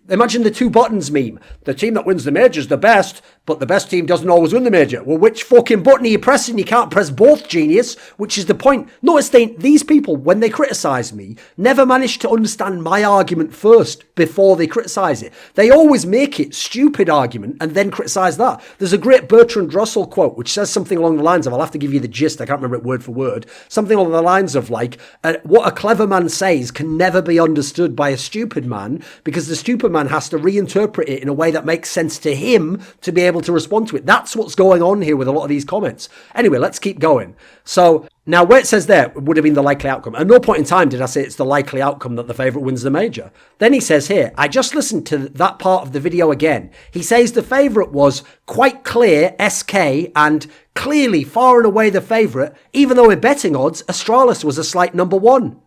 imagine the 2 buttons meme. The team that wins the major is the best, but the best team doesn't always win the major. Well, which fucking button are you pressing? You can't press both, genius, which is the point. Notice these people, when they criticise me, never manage to understand my argument first before they criticise it. They always make it stupid argument and then criticise that. There's a great Bertrand Russell quote which says something along the lines of, I'll have to give you the gist, I can't remember it word for word, something along the lines of like, what a clever man says can never be understood by a stupid man because the stupid man has to reinterpret it in a way that makes sense to him to be able to respond to it. That's what's going on here with a lot of these comments. Anyway, let's keep going. So now where it says there it would have been the likely outcome. At no point in time did I say it's the likely outcome that the favourite wins the major. Then he says here, I just listened to that part of the video again. He says the favourite was quite clear, SK, and clearly far and away the favourite, even though in betting odds, Astralis was a slight number 1.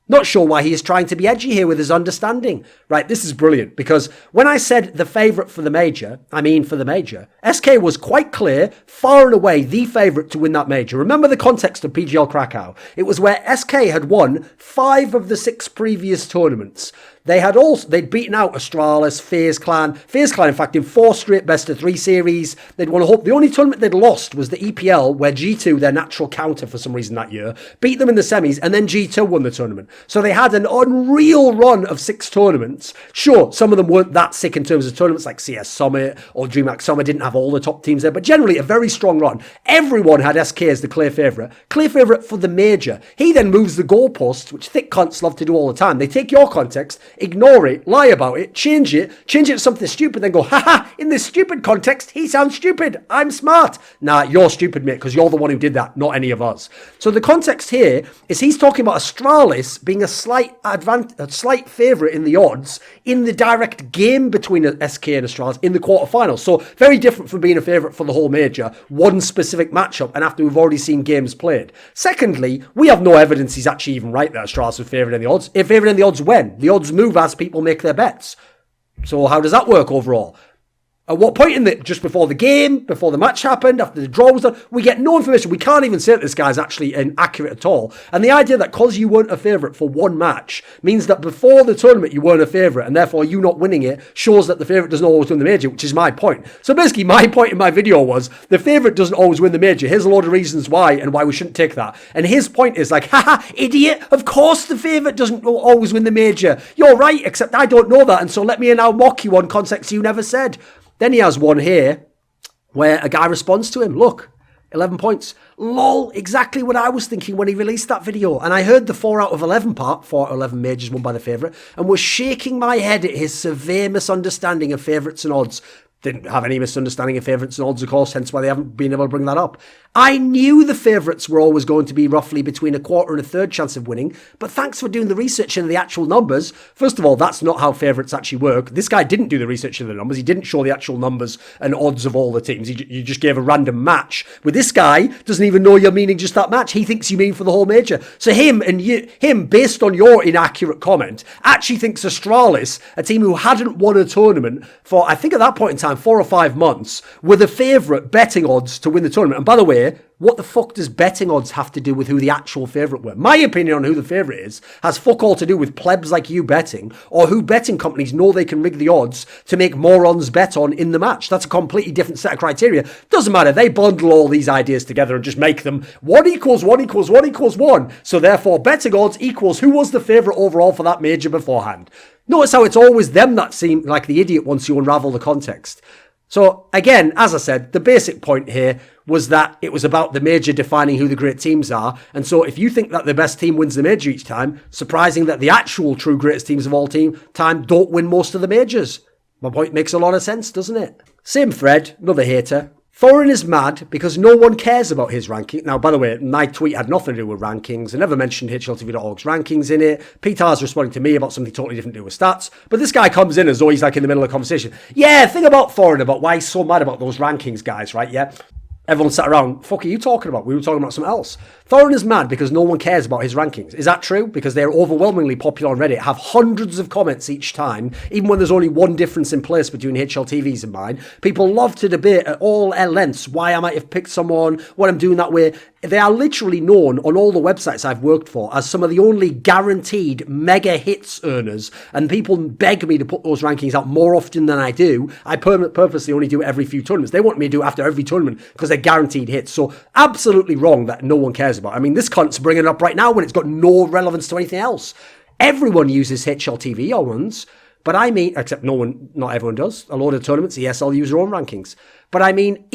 Not sure why he is trying to be edgy here with his understanding. Right, this is brilliant, because when I said the favourite for the major, SK was quite clear, far and away the favourite to win that major. Remember the context of PGL Krakow. It was where SK had won 5 of the 6 previous tournaments. They'd beaten out Astralis, FaZe Clan, in fact, in 4 straight best-of-3 series. They'd won a whole... The only tournament they'd lost was the EPL, where G2, their natural counter for some reason that year, beat them in the semis, and then G2 won the tournament. So they had an unreal run of 6 tournaments. Sure, some of them weren't that sick in terms of tournaments, like CS Summit or DreamHack Summer didn't have all the top teams there, but generally a very strong run. Everyone had SK as the clear favourite. Clear favourite for the major. He then moves the goalposts, which thick cunts love to do all the time. They take your context, ignore it, lie about it, change it to something stupid, then go, haha, in this stupid context, he sounds stupid. I'm smart. Nah, you're stupid, mate, because you're the one who did that, not any of us. So the context here is he's talking about Astralis being a slight favourite in the odds in the direct game between SK and Astralis in the quarterfinals. So very different from being a favourite for the whole major, one specific matchup, and after we've already seen games played. Secondly, we have no evidence he's actually even right that Astralis was favourite in the odds. If favourite in the odds when? The odds move as people make their bets. So how does that work overall? At what point in the, just before the game, before the match happened, after the draw was done, we get no information. We can't even say that this guy's actually inaccurate at all. And the idea that because you weren't a favourite for one match means that before the tournament you weren't a favourite and therefore you not winning it shows that the favourite doesn't always win the major, which is my point. So basically my point in my video was the favourite doesn't always win the major. Here's a load of reasons why and why we shouldn't take that. And his point is like, haha, idiot, of course the favourite doesn't always win the major. You're right, except I don't know that, and so let me now mock you on context you never said. Then he has one here where a guy responds to him. Look, 11 points. Lol, exactly what I was thinking when he released that video. And I heard the 4 out of 11 part, 4 out of 11 majors won by the favourite, and was shaking my head at his severe misunderstanding of favourites and odds. Didn't have any misunderstanding of favourites and odds, of course, hence why they haven't been able to bring that up. I knew the favourites were always going to be roughly between a quarter and a third chance of winning, but thanks for doing the research into the actual numbers. First of all, that's not how favourites actually work. This guy didn't do the research into the numbers. He didn't show the actual numbers and odds of all the teams. You just gave a random match. With this guy, doesn't even know you're meaning just that match. He thinks you mean for the whole major. So him, based on your inaccurate comment, actually thinks Astralis, a team who hadn't won a tournament for, I think at that point in time, 4 or 5 months, were the favourite betting odds to win the tournament. And by the way, what the fuck does betting odds have to do with who the actual favourite were? My opinion on who the favourite is has fuck all to do with plebs like you betting, or who betting companies know they can rig the odds to make morons bet on in the match. That's a completely different set of criteria. Doesn't matter. They bundle all these ideas together and just make them 1 equals 1 equals 1 equals 1. So therefore, betting odds equals who was the favourite overall for that major beforehand. Notice how it's always them that seem like the idiot once you unravel the context. So again, as I said, the basic point here was that it was about the major defining who the great teams are. And so if you think that the best team wins the major each time, surprising that the actual true greatest teams of all time don't win most of the majors. My point makes a lot of sense, doesn't it? Same thread, another hater. Thorin is mad because no one cares about his ranking. Now, by the way, my tweet had nothing to do with rankings. I never mentioned HLTV.org's rankings in it. Peter's responding to me about something totally different to do with stats. But this guy comes in as though he's like in the middle of a conversation. Yeah, think about Thorin, about why he's so mad about those rankings, guys, right? Yeah. Everyone sat around, fuck are you talking about? We were talking about something else. Thorin is mad because no one cares about his rankings. Is that true? Because they're overwhelmingly popular on Reddit, have hundreds of comments each time, even when there's only one difference in place between HLTV's and mine. People love to debate at all lengths why I might have picked someone, what I'm doing that way. They are literally known on all the websites I've worked for as some of the only guaranteed mega hits earners, and people beg me to put those rankings out more often than I do. I purposely only do it every few tournaments. They want me to do it after every tournament because they're guaranteed hits. So absolutely wrong that no one cares about. I mean, this cunt's bringing it up right now when it's got no relevance to anything else. Everyone uses HLTV ones, but I mean, except not everyone does. A load of tournaments, ESL use their own rankings. But I mean,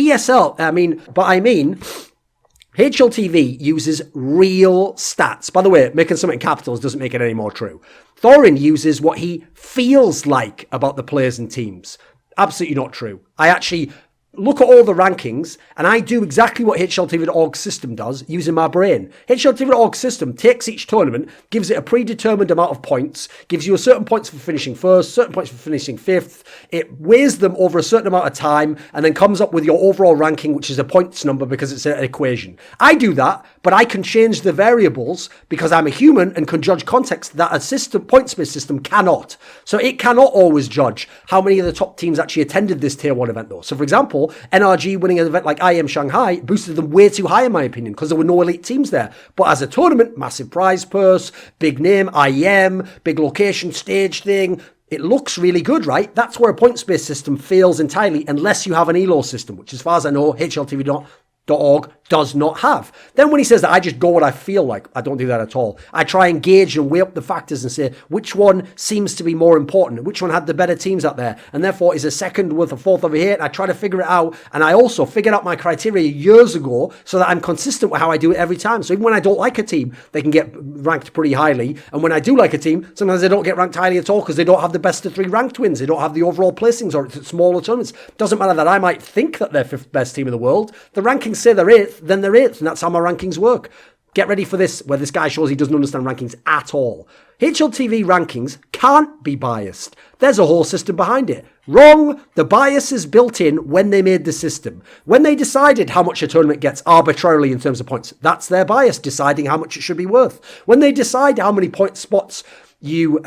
HLTV uses real stats. By the way, making something in capitals doesn't make it any more true. Thorin uses what he feels like about the players and teams. Absolutely not true. I actually look at all the rankings, and I do exactly what HLTV.org system does using my brain. HLTV.org system takes each tournament, gives it a predetermined amount of points, gives you a certain points for finishing first, certain points for finishing fifth. It weighs them over a certain amount of time, and then comes up with your overall ranking, which is a points number because it's an equation. I do that, but I can change the variables because I'm a human and can judge context that a system, points-based system cannot. So it cannot always judge how many of the top teams actually attended this Tier 1 event though. So for example, NRG winning an event like IM Shanghai boosted them way too high in my opinion because there were no elite teams there. But as a tournament, massive prize purse, big name, IM, big location, stage thing, it looks really good, right? That's where a points-based system fails entirely unless you have an ELO system, which as far as I know, HLTV NateDOhDoubleG does not have. Then when he says that I just go what I feel like, I don't do that at all. I try and gauge and weigh up the factors and say which one seems to be more important, which one had the better teams out there, and therefore is a second worth a fourth over here. And I try to figure it out, and I also figured out my criteria years ago so that I'm consistent with how I do it every time. So even when I don't like a team, they can get ranked pretty highly, and when I do like a team, sometimes they don't get ranked highly at all because they don't have the best of 3 ranked wins. They don't have the overall placings, or it's at smaller tournaments. Doesn't matter that I might think that they're 5th best team in the world. The rankings say they're 8th, then they're 8th, and that's how my rankings work. Get ready for this, where this guy shows he doesn't understand rankings at all. HLTV rankings can't be biased. There's a whole system behind it. Wrong. The bias is built in when they made the system. When they decided how much a tournament gets arbitrarily in terms of points, that's their bias, deciding how much it should be worth. When they decide how many point spots you...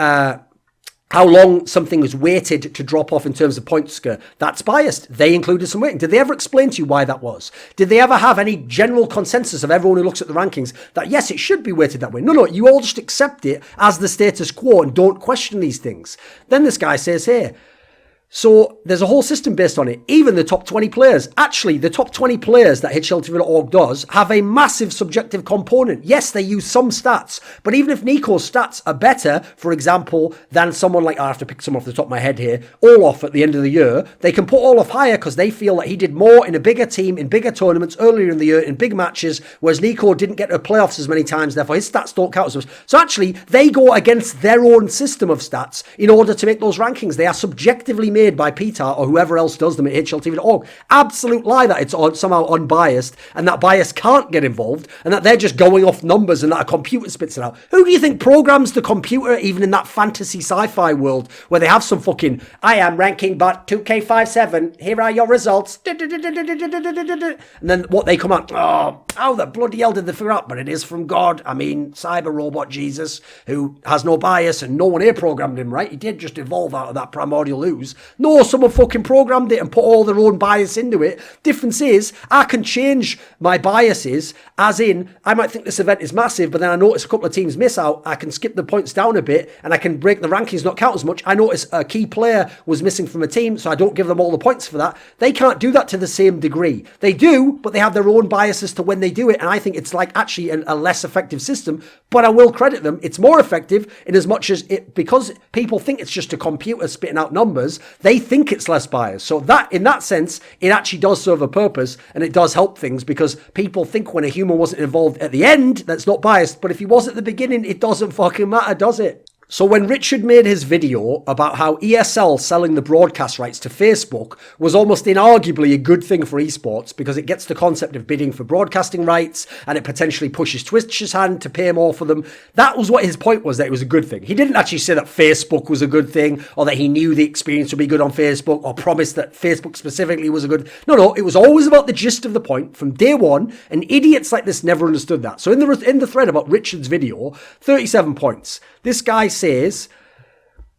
how long something is weighted to drop off in terms of point score, that's biased. They included some weighting. Did they ever explain to you why that was? Did they ever have any general consensus of everyone who looks at the rankings that, yes, it should be weighted that way? No, you all just accept it as the status quo and don't question these things. Then this guy says here, so there's a whole system based on it. Even the top 20 players. Actually, the top 20 players that HLTV.org does have a massive subjective component. Yes, they use some stats, but even if Nico's stats are better, for example, than someone like, I have to pick some off the top of my head here, Olaf at the end of the year, they can put Olaf higher because they feel that he did more in a bigger team, in bigger tournaments earlier in the year, in big matches, whereas Nico didn't get to playoffs as many times, therefore his stats don't count as much. So actually, they go against their own system of stats in order to make those rankings. They are subjectively made by Peter or whoever else does them at HLTV.org. Absolute lie that it's somehow unbiased and that bias can't get involved and that they're just going off numbers and that a computer spits it out. Who do you think programs the computer even in that fantasy sci-fi world where they have some fucking, I am ranking bot 2K57, here are your results, and then what they come out, oh, how the bloody hell did they figure out? But it is from God. I mean, cyber robot Jesus, who has no bias and no one here programmed him, right? He did just evolve out of that primordial ooze. No, someone fucking programmed it and put all their own bias into it. Difference is, I can change my biases, as in, I might think this event is massive, but then I notice a couple of teams miss out. I can skip the points down a bit, and I can break the rankings not count as much. I notice a key player was missing from a team, so I don't give them all the points for that. They can't do that to the same degree. They do, but they have their own biases to when they do it, and I think it's like actually a less effective system, but I will credit them. It's more effective in as much as it, because people think it's just a computer spitting out numbers, they think it's less biased. So that, in that sense, it actually does serve a purpose and it does help things because people think when a human wasn't involved at the end, that's not biased. But if he was at the beginning, it doesn't fucking matter, does it? So when Richard made his video about how ESL selling the broadcast rights to Facebook was almost inarguably a good thing for esports because it gets the concept of bidding for broadcasting rights and it potentially pushes Twitch's hand to pay more for them, that was what his point was, that it was a good thing. He didn't actually say that Facebook was a good thing or that he knew the experience would be good on Facebook or promised that Facebook specifically was a good... No, it was always about the gist of the point from day one, and idiots like this never understood that. So in the thread about Richard's video, 37 points. This guy says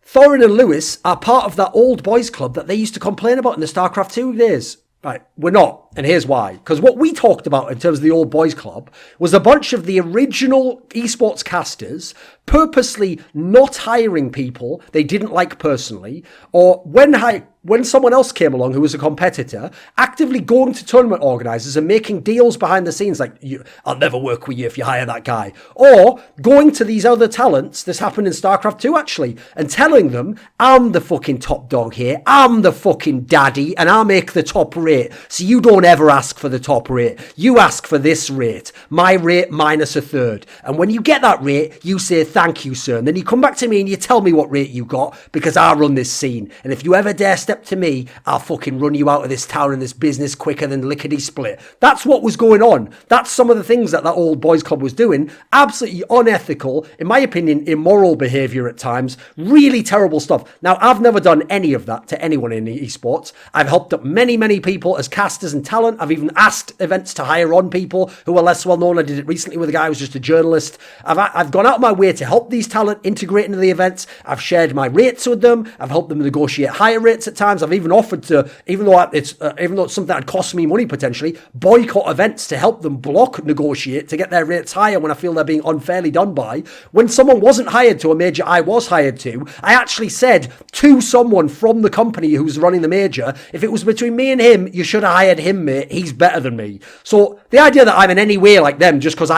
Thorin and Lewis are part of that old boys club that they used to complain about in the Starcraft 2 days. Right, we're not, and here's why. Because what we talked about in terms of the old boys club was a bunch of the original esports casters purposely not hiring people they didn't like personally, or when someone else came along who was a competitor, actively going to tournament organisers and making deals behind the scenes like, I'll never work with you if you hire that guy. Or going to these other talents, this happened in StarCraft 2 actually, and telling them, I'm the fucking top dog here, I'm the fucking daddy, and I'll make the top rate. So you don't ever ask for the top rate. You ask for this rate, my rate minus a third. And when you get that rate, you say, thank you, sir. And then you come back to me and you tell me what rate you got because I run this scene. And if you ever dare step to me, I'll fucking run you out of this town and this business quicker than lickety split. That's what was going on. That's some of the things that old boys club was doing. Absolutely unethical, in my opinion, immoral behaviour at times. Really terrible stuff. Now, I've never done any of that to anyone in esports. I've helped up many people as casters and talent. I've even asked events to hire on people who are less well known. I did it recently with a guy who was just a journalist. I've gone out of my way to help these talent integrate into the events. I've shared my rates with them. I've helped them negotiate higher rates at times I've even offered to, even though it's something that cost me money potentially, boycott events to help them block negotiate to get their rates higher when I feel they're being unfairly done by. When someone wasn't hired to a major I was hired to, I actually said to someone from the company who's running the major, if it was between me and him, you should have hired him, mate. He's better than me. So the idea that I'm in any way like them just because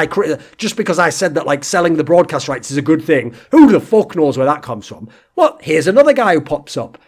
I said that like selling the broadcast rights is a good thing, who the fuck knows where that comes from? Well, here's another guy who pops up.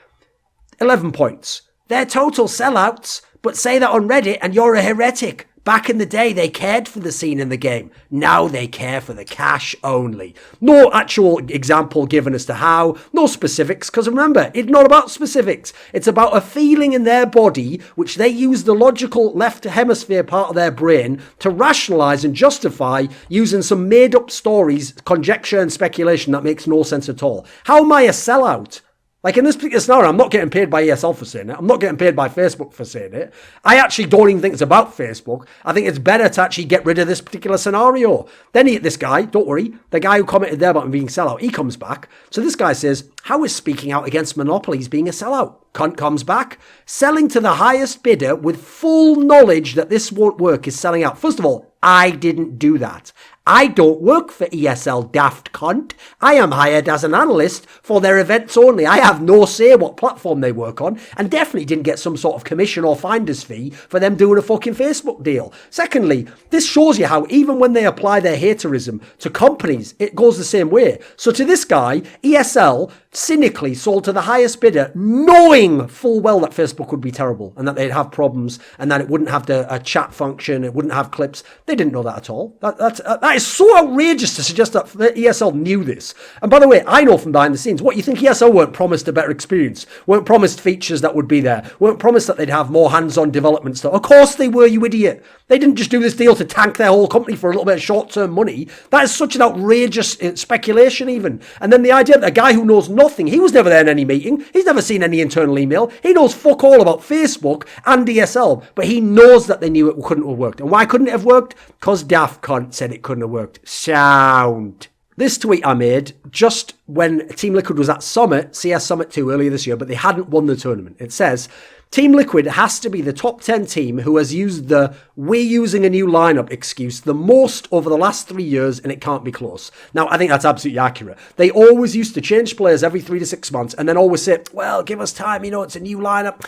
11 points. They're total sellouts, but say that on Reddit and you're a heretic. Back in the day, they cared for the scene in the game. Now they care for the cash only. No actual example given as to how, no specifics, because remember, it's not about specifics. It's about a feeling in their body, which they use the logical left hemisphere part of their brain to rationalize and justify using some made-up stories, conjecture and speculation that makes no sense at all. How am I a sellout? Like in this particular scenario, I'm not getting paid by ESL for saying it. I'm not getting paid by Facebook for saying it. I actually don't even think it's about Facebook. I think it's better to actually get rid of this particular scenario. Then this guy, don't worry, the guy who commented there about him being a sellout, he comes back. So this guy says, how is speaking out against monopolies being a sellout? Cunt comes back. Selling to the highest bidder with full knowledge that this won't work is selling out. First of all, I didn't do that. I don't work for ESL, daft cunt. I am hired as an analyst for their events only. I have no say what platform they work on, and definitely didn't get some sort of commission or finder's fee for them doing a fucking Facebook deal. Secondly, this shows you how even when they apply their haterism to companies, it goes the same way. So to this guy, ESL cynically sold to the highest bidder, knowing full well that Facebook would be terrible and that they'd have problems and that it wouldn't have a chat function, it wouldn't have clips. They didn't know that at all. That is so outrageous to suggest that ESL knew this. And by the way, I know from behind the scenes, what you think ESL weren't promised a better experience, weren't promised features that would be there, weren't promised that they'd have more hands-on development stuff. Of course they were, you idiot. They didn't just do this deal to tank their whole company for a little bit of short-term money. That is such an outrageous speculation even. And then the idea that a guy who knows nothing, he was never there in any meeting, he's never seen any internal email, he knows fuck all about Facebook and ESL, but he knows that they knew it couldn't have worked. And why couldn't it have worked? Because daft cunt said it couldn't have worked. Sound. This tweet I made just when Team Liquid was at Summit, CS Summit 2 earlier this year, but they hadn't won the tournament. It says, Team Liquid has to be the top 10 team who has used the "we're using a new lineup" excuse the most over the last 3 years, and it can't be close. Now, I think that's absolutely accurate. They always used to change players every 3 to 6 months and then always say, well, give us time, it's a new lineup.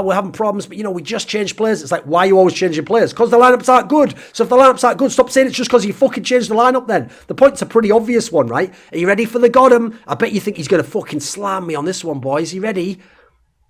We're having problems, but, we just changed players. It's like, why are you always changing players? Because the lineups aren't good. So if the lineups aren't good, stop saying it's just because you fucking changed the lineup then. The point's a pretty obvious one, right? Are you ready for the Gotham? I bet you think he's going to fucking slam me on this one, boys. You ready?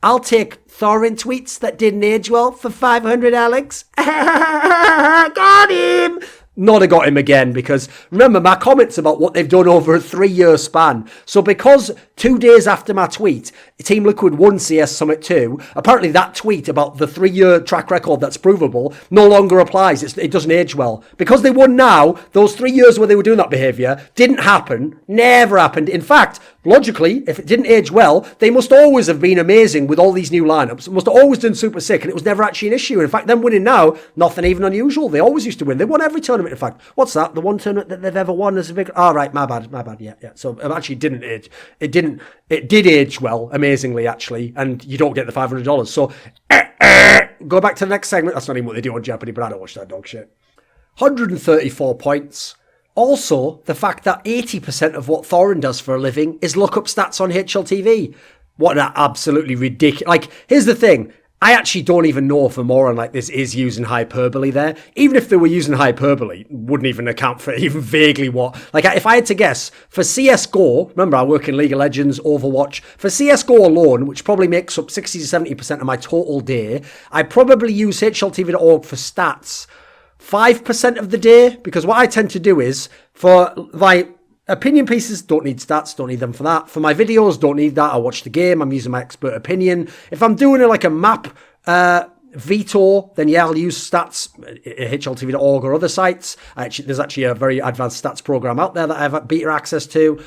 I'll take Thorin tweets that didn't age well for 500, Alex. Got him! Not got him again, because remember my comments about what they've done over a 3-year span. So because 2 days after my tweet, Team Liquid won CS Summit 2, apparently that tweet about the 3-year track record that's provable no longer applies. It doesn't age well. Because they won now, those 3 years where they were doing that behaviour didn't happen, never happened. In fact, logically, if it didn't age well, they must always have been amazing with all these new lineups. Must have always done super sick, and it was never actually an issue. In fact, them winning now, nothing even unusual. They always used to win. They won every tournament, in fact. What's that? The one tournament that they've ever won as a big... Oh, right, my bad, yeah. So it actually didn't age. It did age well, amazingly, actually, and you don't get the $500. So, go back to the next segment. That's not even what they do on Jeopardy, but I don't watch that dog shit. 134 points. Also, the fact that 80% of what Thorin does for a living is look up stats on HLTV. What an absolutely ridiculous... Like, here's the thing. I actually don't even know if a moron like this is using hyperbole there. Even if they were using hyperbole, wouldn't even account for even vaguely what... Like, if I had to guess, for CSGO, remember I work in League of Legends, Overwatch, for CSGO alone, which probably makes up 60 to 70% of my total day, I probably use HLTV.org for stats 5% of the day, because what I tend to do is, for my opinion pieces, don't need stats, don't need them for that. For my videos, don't need that. I watch the game, I'm using my expert opinion. If I'm doing like a map veto, then yeah, I'll use stats, HLTV.org or other sites. There's actually a very advanced stats program out there that I have beta access to.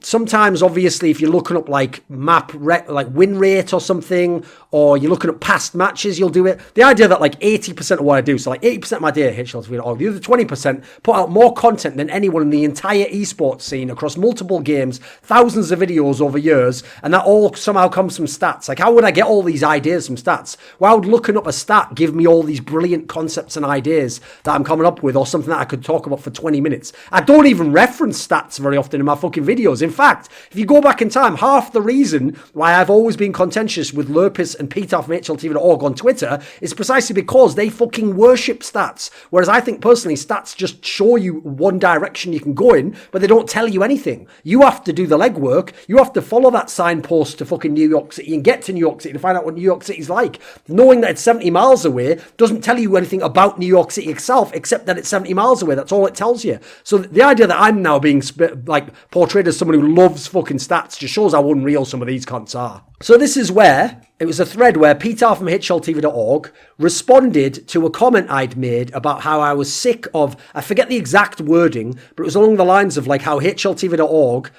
sometimes, obviously, if you're looking up like like win rate or something, or you're looking at past matches, you'll do it. The idea that like 80% of what I do, so like 80% of my day at HLTV.org, the other 20% put out more content than anyone in the entire esports scene across multiple games, thousands of videos over years, and that all somehow comes from stats. Like, how would I get all these ideas from stats? Why would looking up a stat give me all these brilliant concepts and ideas that I'm coming up with, or something that I could talk about for 20 minutes? I don't even reference stats very often in my fucking videos. In fact, if you go back in time, half the reason why I've always been contentious with Lurpus and Peter from HLTV.org on Twitter is precisely because they fucking worship stats. Whereas I think personally, stats just show you one direction you can go in, but they don't tell you anything. You have to do the legwork. You have to follow that signpost to fucking New York City and get to New York City to find out what New York City's like. Knowing that it's 70 miles away doesn't tell you anything about New York City itself, except that it's 70 miles away. That's all it tells you. So the idea that I'm now being portrayed as someone who loves fucking stats just shows how unreal some of these cunts are. So this is where it was a thread where Peter from HLTV.org responded to a comment I'd made about how I was sick of, I forget the exact wording, but it was along the lines of like how HLTV.org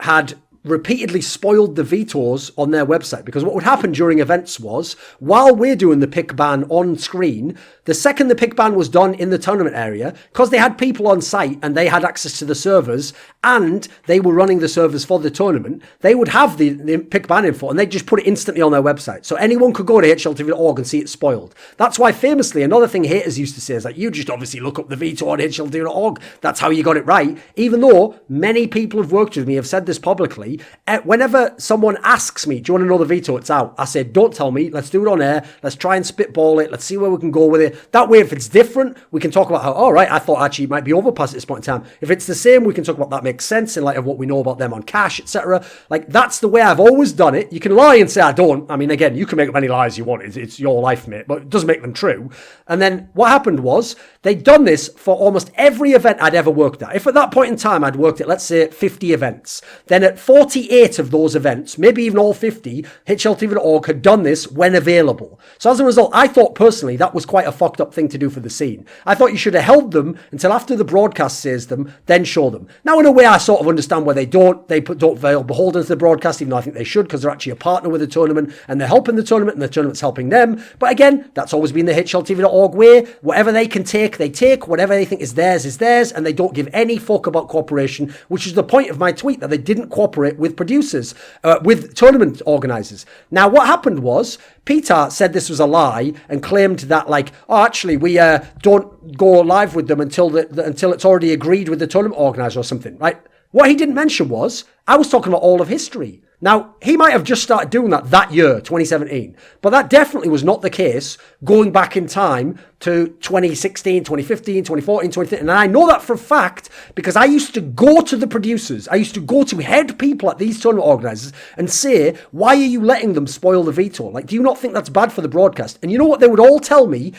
had repeatedly spoiled the vetoes on their website, because what would happen during events was, while we're doing the pick ban on screen, the second the pick ban was done in the tournament area, because they had people on site and they had access to the servers and they were running the servers for the tournament, they would have the pick ban info and they'd just put it instantly on their website. So anyone could go to HLTV.org and see it spoiled. That's why famously, another thing haters used to say is like, you just obviously look up the veto on HLTV.org. That's how you got it right. Even though many people who've worked with me have said this publicly, whenever someone asks me, do you want to know the veto? It's out. I said, don't tell me. Let's do it on air. Let's try and spitball it. Let's see where we can go with it. That way, if it's different, we can talk about how, all right, I thought actually it might be overpass at this point in time. If it's the same, we can talk about that makes sense in light of what we know about them on cash, etc. Like, that's the way I've always done it. You can lie and say I don't. I mean, again, you can make up any lies you want. It's your life, mate, but it doesn't make them true. And then what happened was they'd done this for almost every event I'd ever worked at. If at that point in time I'd worked at, let's say, 50 events, then at 48 of those events, maybe even all 50, HLTV.org had done this when available. So as a result, I thought personally that was quite a fucked up thing to do for the scene. I thought you should have held them until after the broadcast says them, then show them. Now, in a way, I sort of understand where they don't feel beholden to the broadcast, even though I think they should, because they're actually a partner with the tournament and they're helping the tournament and the tournament's helping them. But again, that's always been the HLTV.org way. Whatever they can take, they take. Whatever they think is theirs, and they don't give any fuck about cooperation, which is the point of my tweet, that they didn't cooperate with producers, with tournament organisers. Now, what happened was, Peter said this was a lie and claimed that, like, oh, actually, we don't go live with them until it's already agreed with the tournament organiser or something, right? What he didn't mention was, I was talking about all of history. Now, he might have just started doing that year, 2017, but that definitely was not the case going back in time to 2016, 2015, 2014, 2013. And I know that for a fact because I used to go to the producers. I used to go to head people at these tournament organisers and say, why are you letting them spoil the veto? Like, do you not think that's bad for the broadcast? And you know what they would all tell me?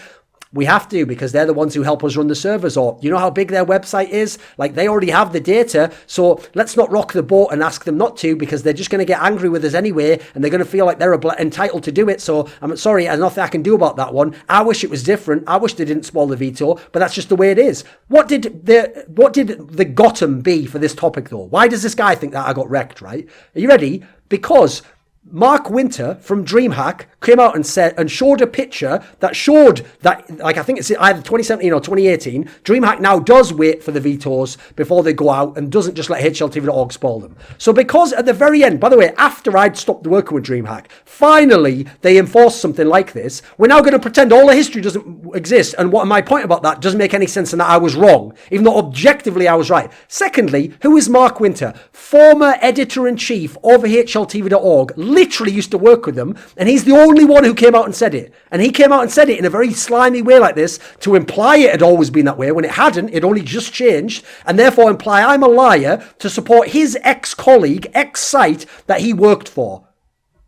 We have to, because they're the ones who help us run the servers, or you know how big their website is? Like, they already have the data, so let's not rock the boat and ask them not to, because they're just going to get angry with us anyway, and they're going to feel like they're entitled to do it. So I'm sorry, there's nothing I can do about that one. I wish it was different. I wish they didn't spoil the veto, but that's just the way it is. What did the Gotham be for this topic, though? Why does this guy think that I got wrecked, right? Are you ready? Because Mark Winter from DreamHack came out and showed a picture that showed that, like, I think it's either 2017 or 2018, DreamHack now does wait for the vetoes before they go out and doesn't just let HLTV.org spoil them. So because at the very end, by the way, after I'd stopped working with DreamHack, finally they enforced something like this, we're now going to pretend all the history doesn't exist, and what my point about that doesn't make any sense and that I was wrong, even though objectively I was right. Secondly, who is Mark Winter? Former editor-in-chief of HLTV.org, literally used to work with them, and he's the only one who came out and said it. And he came out and said it in a very slimy way like this to imply it had always been that way when it hadn't. It only just changed, and therefore imply I'm a liar to support his ex-colleague, ex-site that he worked for.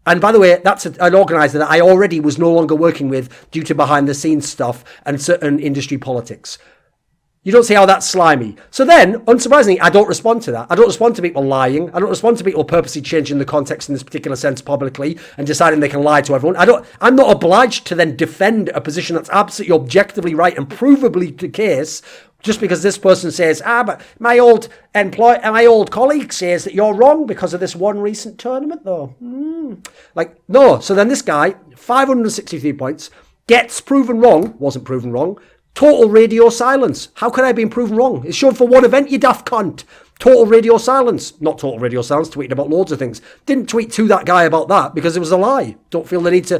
And by the way, that's an organiser that I already was no longer working with due to behind-the-scenes stuff and certain industry politics. You don't see how that's slimy. So then, unsurprisingly, I don't respond to that. I don't respond to people lying. I don't respond to people purposely changing the context in this particular sense publicly and deciding they can lie to everyone. I'm not obliged to then defend a position that's absolutely objectively right and provably the case Just because this person says, but my old colleague says that you're wrong because of this one recent tournament, though. No. So then this guy, 563 points, gets proven wrong, wasn't proven wrong. Total radio silence. How could I have been proven wrong? It's shown for one event, you daft cunt. Total radio silence. Not total radio silence, tweeting about loads of things. Didn't tweet to that guy about that because it was a lie. Don't feel the need to.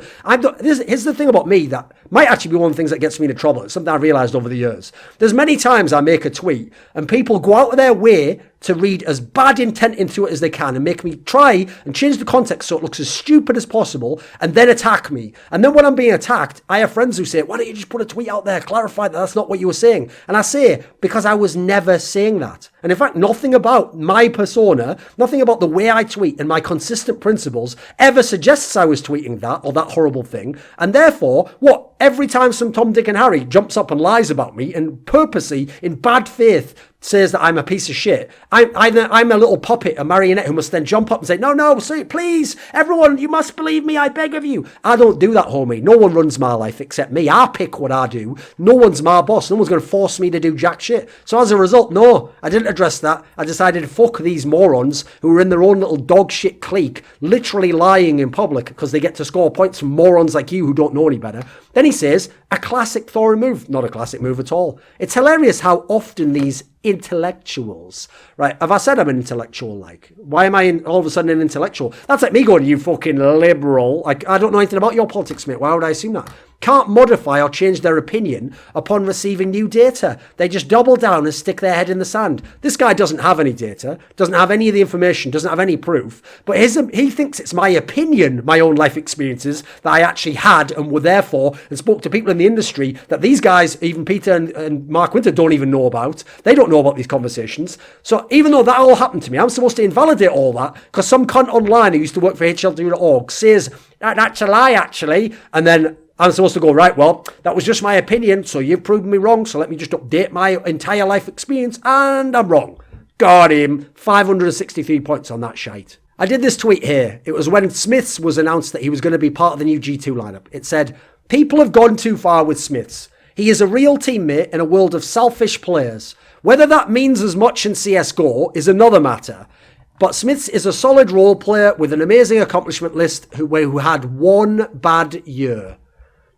Here's the thing about me that might actually be one of the things that gets me into trouble. It's something I've realised over the years. There's many times I make a tweet and people go out of their way to read as bad intent into it as they can and make me try and change the context so it looks as stupid as possible and then attack me. And then when I'm being attacked, I have friends who say, why don't you just put a tweet out there, clarify that that's not what you were saying? And I say, because I was never saying that. And in fact, nothing about my persona, nothing about the way I tweet and my consistent principles ever suggests I was tweeting that or that horrible thing. And therefore, every time some Tom, Dick and Harry jumps up and lies about me and purposely, in bad faith, says that I'm a piece of shit, I'm a little puppet, a marionette who must then jump up and say, no, please, everyone, you must believe me, I beg of you. I don't do that, homie. No one runs my life except me. I pick what I do. No one's my boss. No one's going to force me to do jack shit. So as a result, no, I didn't address that. I decided, fuck these morons who are in their own little dog shit clique, literally lying in public because they get to score points from morons like you who don't know any better. Then he says, a classic Thorin move. Not a classic move at all. It's hilarious how often these intellectuals, right? Have I said I'm an intellectual? Like, why am I all of a sudden an intellectual? That's like me going, you fucking liberal. Like, I don't know anything about your politics, mate. Why would I assume that? Can't modify or change their opinion upon receiving new data. They just double down and stick their head in the sand. This guy doesn't have any data, doesn't have any of the information, doesn't have any proof, but he thinks it's my opinion, my own life experiences that I actually had and were there for and spoke to people in the industry that these guys, even Peter and Mark Winter, don't even know about. They don't know about these conversations. So even though that all happened to me, I'm supposed to invalidate all that because some cunt online who used to work for HLW.org says, that's a lie actually, and then I'm supposed to go, right, well, that was just my opinion, so you've proven me wrong, so let me just update my entire life experience, and I'm wrong. Got him. 563 points on that shite. I did this tweet here. It was when Smiths was announced that he was going to be part of the new G2 lineup. It said, people have gone too far with Smiths. He is a real teammate in a world of selfish players. Whether that means as much in CSGO is another matter. But Smiths is a solid role player with an amazing accomplishment list who had one bad year.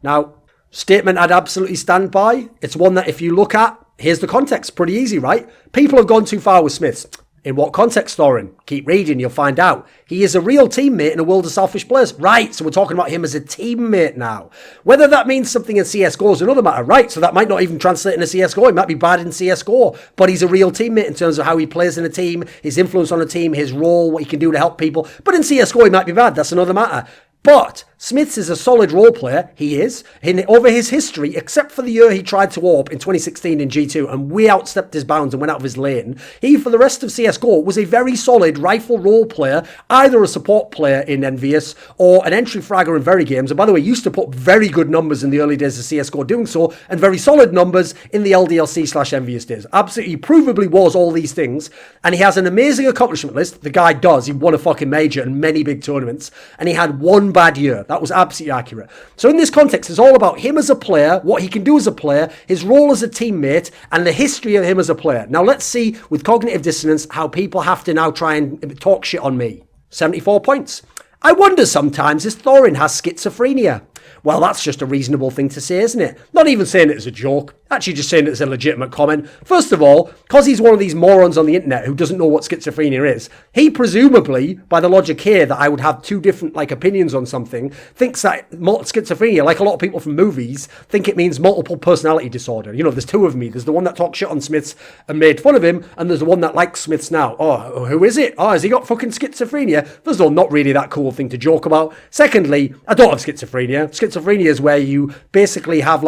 Now, statement I'd absolutely stand by. It's one that if you look at, here's the context. Pretty easy, right? People have gone too far with Smiths. In what context, Thorin? Keep reading, you'll find out. He is a real teammate in a world of selfish players. Right, so we're talking about him as a teammate now. Whether that means something in CSGO is another matter. Right, so that might not even translate into CSGO. He might be bad in CSGO, but he's a real teammate in terms of how he plays in a team, his influence on a team, his role, what he can do to help people. But in CSGO, he might be bad. That's another matter. But Smiths is a solid role player. He is. Over his history, except for the year he tried to warp in 2016 in G2 and way outstepped his bounds and went out of his lane, he, for the rest of CSGO, was a very solid rifle role player, either a support player in Envious or an entry fragger in Very Games. And by the way, used to put very good numbers in the early days of CSGO doing so, and very solid numbers in the LDLC/Envious days. Absolutely, provably was all these things. And he has an amazing accomplishment list. The guy does. He won a fucking major and many big tournaments. And he had one bad year. That was absolutely accurate. So in this context, it's all about him as a player, what he can do as a player, his role as a teammate, and the history of him as a player. Now let's see, with cognitive dissonance, how people have to now try and talk shit on me. 74 points. I wonder sometimes if Thorin has schizophrenia. Well, that's just a reasonable thing to say, isn't it? Not even saying it as a joke. Actually just saying it as a legitimate comment. First of all, because he's one of these morons on the internet who doesn't know what schizophrenia is, he presumably, by the logic here that I would have two different opinions on something, thinks that schizophrenia, like a lot of people from movies, think it means multiple personality disorder. You know, there's two of me. There's the one that talks shit on Smiths and made fun of him, and there's the one that likes Smiths now. Oh, who is it? Oh, has he got fucking schizophrenia? First of all, not really that cool thing to joke about. Secondly, I don't have schizophrenia. Schizophrenia is where you basically have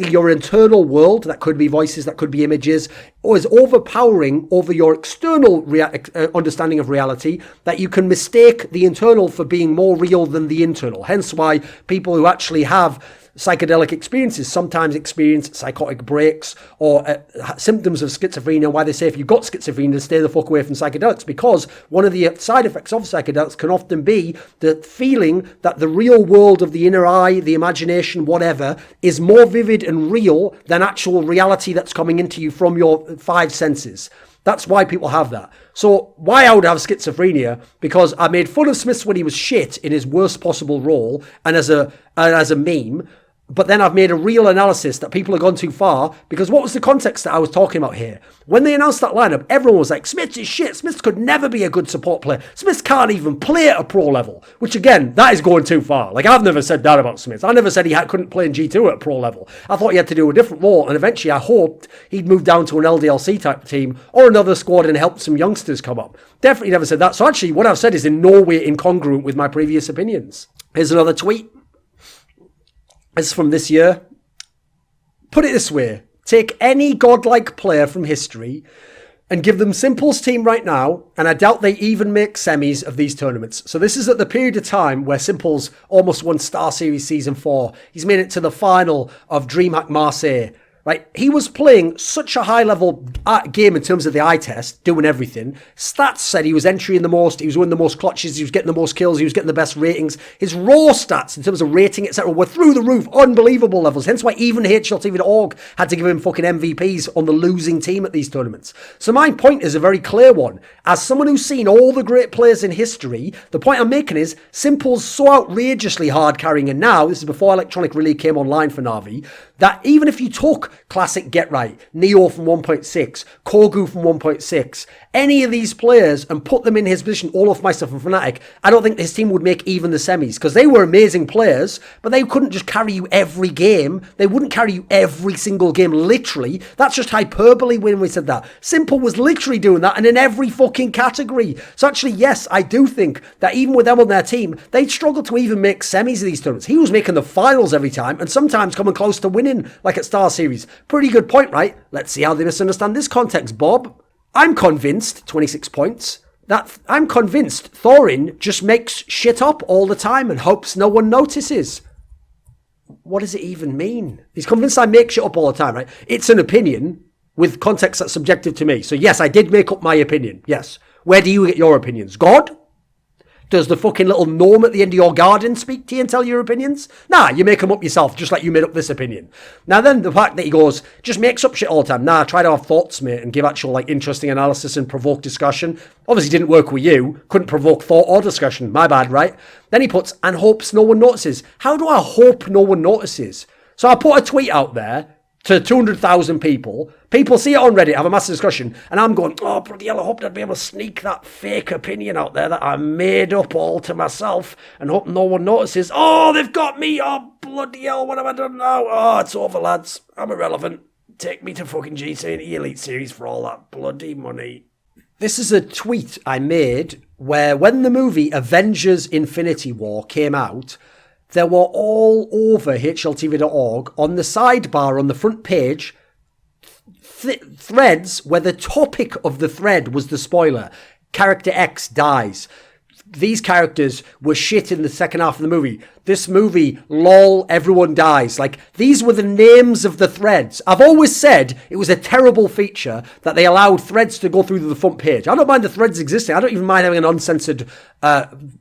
your internal world, that could be voices, that could be images, or is overpowering over your external understanding of reality, that you can mistake the internal for being more real than the internal. Hence why people who actually have psychedelic experiences sometimes experience psychotic breaks or symptoms of schizophrenia, why they say if you've got schizophrenia, stay the fuck away from psychedelics, because one of the side effects of psychedelics can often be the feeling that the real world of the inner eye, the imagination, whatever, is more vivid and real than actual reality that's coming into you from your five senses. That's why people have that. So why I would have schizophrenia, because I made fun of Smiths when he was shit in his worst possible role and as a meme. But then I've made a real analysis that people have gone too far, because what was the context that I was talking about here? When they announced that lineup, everyone was like, Smiths is shit. Smiths could never be a good support player. Smiths can't even play at a pro level, which again, that is going too far. Like, I've never said that about Smiths. I never said he couldn't play in G2 at a pro level. I thought he had to do a different role, and eventually I hoped he'd move down to an LDLC type team or another squad and help some youngsters come up. Definitely never said that. So actually, what I've said is in no way incongruent with my previous opinions. Here's another tweet. It's from this year. Put it this way, take any godlike player from history and give them Simple's team right now, and I doubt they even make semis of these tournaments. So this is at the period of time where Simple's almost won Star Series Season 4. He's made it to the final of DreamHack Marseille. Right, he was playing such a high-level game in terms of the eye test, doing everything. Stats said he was entering the most, he was winning the most clutches, he was getting the most kills, he was getting the best ratings. His raw stats in terms of rating, etc., were through the roof, unbelievable levels. Hence why even HLTV.org had to give him fucking MVPs on the losing team at these tournaments. So my point is a very clear one. As someone who's seen all the great players in history, the point I'm making is Simple's so outrageously hard carrying, and now, this is before Electronic Relay came online for Na'Vi, that even if you took Classic Get Right, Neo from 1.6, Kogu from 1.6, any of these players and put them in his position, Olofmeister from Fnatic, I don't think his team would make even the semis, because they were amazing players, but they couldn't just carry you every game. They wouldn't carry you every single game, literally. That's just hyperbole when we said that. Simple was literally doing that, and in every fucking category. So actually, yes, I do think that even with them on their team, they'd struggle to even make semis of these tournaments. He was making the finals every time, and sometimes coming close to winning, like at Star Series. Pretty good point, right? Let's see how they misunderstand this context, Bob. I'm convinced, 26 points, that I'm convinced Thorin just makes shit up all the time and hopes no one notices. What does it even mean? He's convinced I make shit up all the time, right? It's an opinion with context that's subjective to me. So yes, I did make up my opinion. Yes. Where do you get your opinions? God? Does the fucking little gnome at the end of your garden speak to you and tell your opinions? Nah, you make them up yourself, just like you made up this opinion. Now then, the fact that he goes, just makes up shit all the time. Nah, try to have thoughts, mate, and give actual, like, interesting analysis and provoke discussion. Obviously didn't work with you. Couldn't provoke thought or discussion. My bad, right? Then he puts, and hopes no one notices. How do I hope no one notices? So I put a tweet out there to 200,000 people. People see it on Reddit, have a massive discussion, and I'm going, oh, bloody hell, I hope I'd be able to sneak that fake opinion out there that I made up all to myself and hope no one notices. Oh, they've got me. Oh, bloody hell, what have I done now? Oh, it's over, lads. I'm irrelevant. Take me to fucking G2 Elite Series for all that bloody money. This is a tweet I made where when the movie Avengers Infinity War came out, there were all over HLTV.org on the sidebar on the front page threads where the topic of the thread was the spoiler. Character X dies. These characters were shit in the second half of the movie. This movie, lol, everyone dies. Like, these were the names of the threads. I've always said it was a terrible feature that they allowed threads to go through to the front page. I don't mind the threads existing. I don't even mind having an uncensored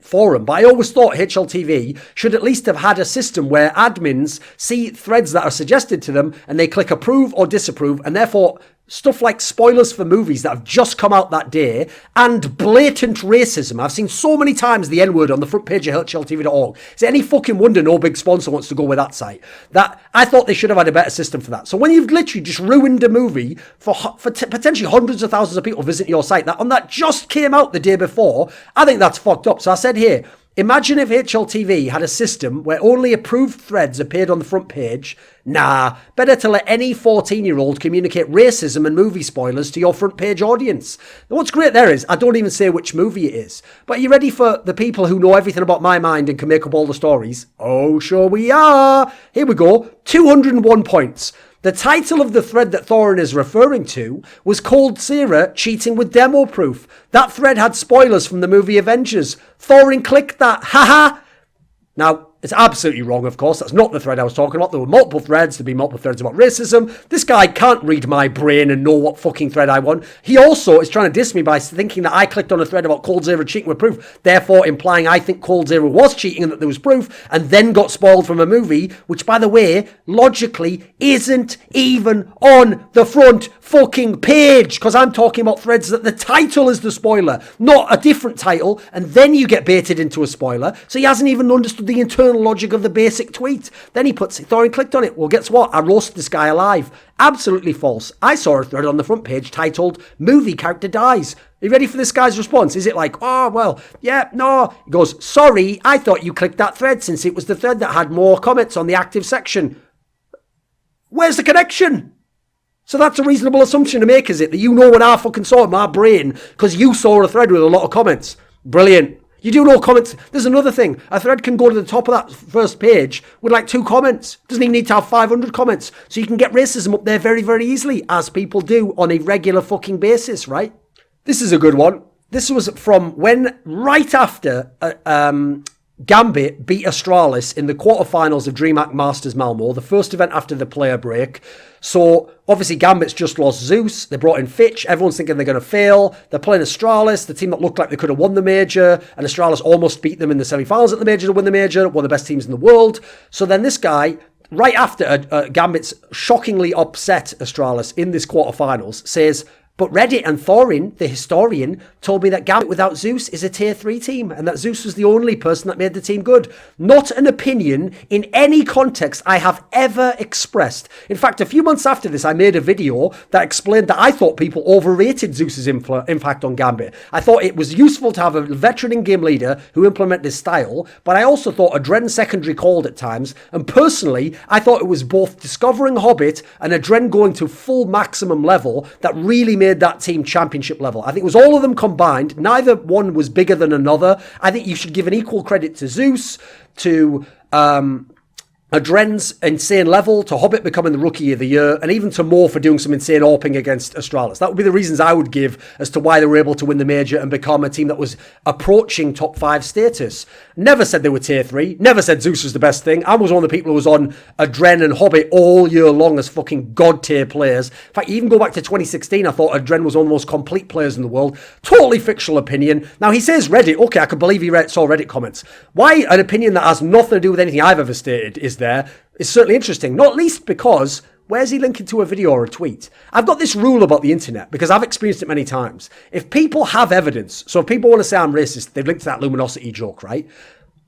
forum. But I always thought HLTV should at least have had a system where admins see threads that are suggested to them and they click approve or disapprove, and therefore stuff like spoilers for movies that have just come out that day and blatant racism. I've seen so many times the N-word on the front page of HLTV.org. Is it any fucking wonder no big sponsor wants to go with that site? That I thought they should have had a better system for that. So when you've literally just ruined a movie for potentially hundreds of thousands of people visiting your site, that just came out the day before, I think that's fucked up. So I said here, imagine if HLTV had a system where only approved threads appeared on the front page. Nah, better to let any 14-year-old communicate racism and movie spoilers to your front page audience. And what's great there is, I don't even say which movie it is. But are you ready for the people who know everything about my mind and can make up all the stories? Oh, sure we are. Here we go. 201 points. The title of the thread that Thorin is referring to was called Sarah cheating with demo proof. That thread had spoilers from the movie Avengers. Thorin clicked that. Haha. Now, It's absolutely wrong, of course. That's not the thread I was talking about. There were multiple threads. There'd be multiple threads about racism. This guy can't read my brain and know what fucking thread I want. He also is trying to diss me by thinking that I clicked on a thread about Cold Zero cheating with proof, therefore implying I think Cold Zero was cheating and that there was proof, and then got spoiled from a movie, which, by the way, logically isn't even on the front fucking page, because I'm talking about threads that the title is the spoiler, not a different title, and then you get baited into a spoiler. So he hasn't even understood the internal logic of the basic tweet. Then he puts, Thorin clicked on it. Well, guess what? I roasted this guy alive. Absolutely false. I saw a thread on the front page titled, "Movie Character Dies." Are you ready for this guy's response? Is it like, oh, well, yeah, no. He goes, sorry, I thought you clicked that thread since it was the thread that had more comments on the active section. Where's the connection? So that's a reasonable assumption to make, is it? That you know what I fucking saw in my brain because you saw a thread with a lot of comments. Brilliant. You do know comments. There's another thing. A thread can go to the top of that first page with like 2 comments. Doesn't even need to have 500 comments. So you can get racism up there very, very easily, as people do on a regular fucking basis, right? This is a good one. This was from when, right after Gambit beat Astralis in the quarterfinals of DreamHack Masters Malmo, the first event after the player break. So obviously Gambit's just lost Zeus. They brought in Fitch. Everyone's thinking they're going to fail. They're playing Astralis, the team that looked like they could have won the major, and Astralis almost beat them in the semi-finals at the major to win the major, one of the best teams in the world. So then this guy, right after Gambit's shockingly upset Astralis in this quarterfinals, says, but Reddit and Thorin, the historian, told me that Gambit without Zeus is a tier 3 team and that Zeus was the only person that made the team good. Not an opinion in any context I have ever expressed. In fact, a few months after this, I made a video that explained that I thought people overrated Zeus's impact on Gambit. I thought it was useful to have a veteran in-game leader who implemented his style, but I also thought Adren secondary called at times, and personally, I thought it was both discovering Hobbit and Adren going to full maximum level that really made that team championship level. I think it was all of them combined. Neither one was bigger than another. I think you should give an equal credit to Zeus, to Adren's insane level, to Hobbit becoming the Rookie of the Year, and even to Moore for doing some insane AWPing against Astralis. That would be the reasons I would give as to why they were able to win the major and become a team that was approaching top 5 status. Never said they were tier 3. Never said Zeus was the best thing. I was one of the people who was on Adren and Hobbit all year long as fucking god tier players. In fact, even go back to 2016, I thought Adren was one of the most complete players in the world. Totally fictional opinion. Now, he says Reddit. Okay, I could believe he saw Reddit comments. Why an opinion that has nothing to do with anything I've ever stated is there is certainly interesting, not least because where's he linking to a video or a tweet? I've got this rule about the internet because I've experienced it many times. If people have evidence, so if people want to say I'm racist, they've linked to that luminosity joke, right?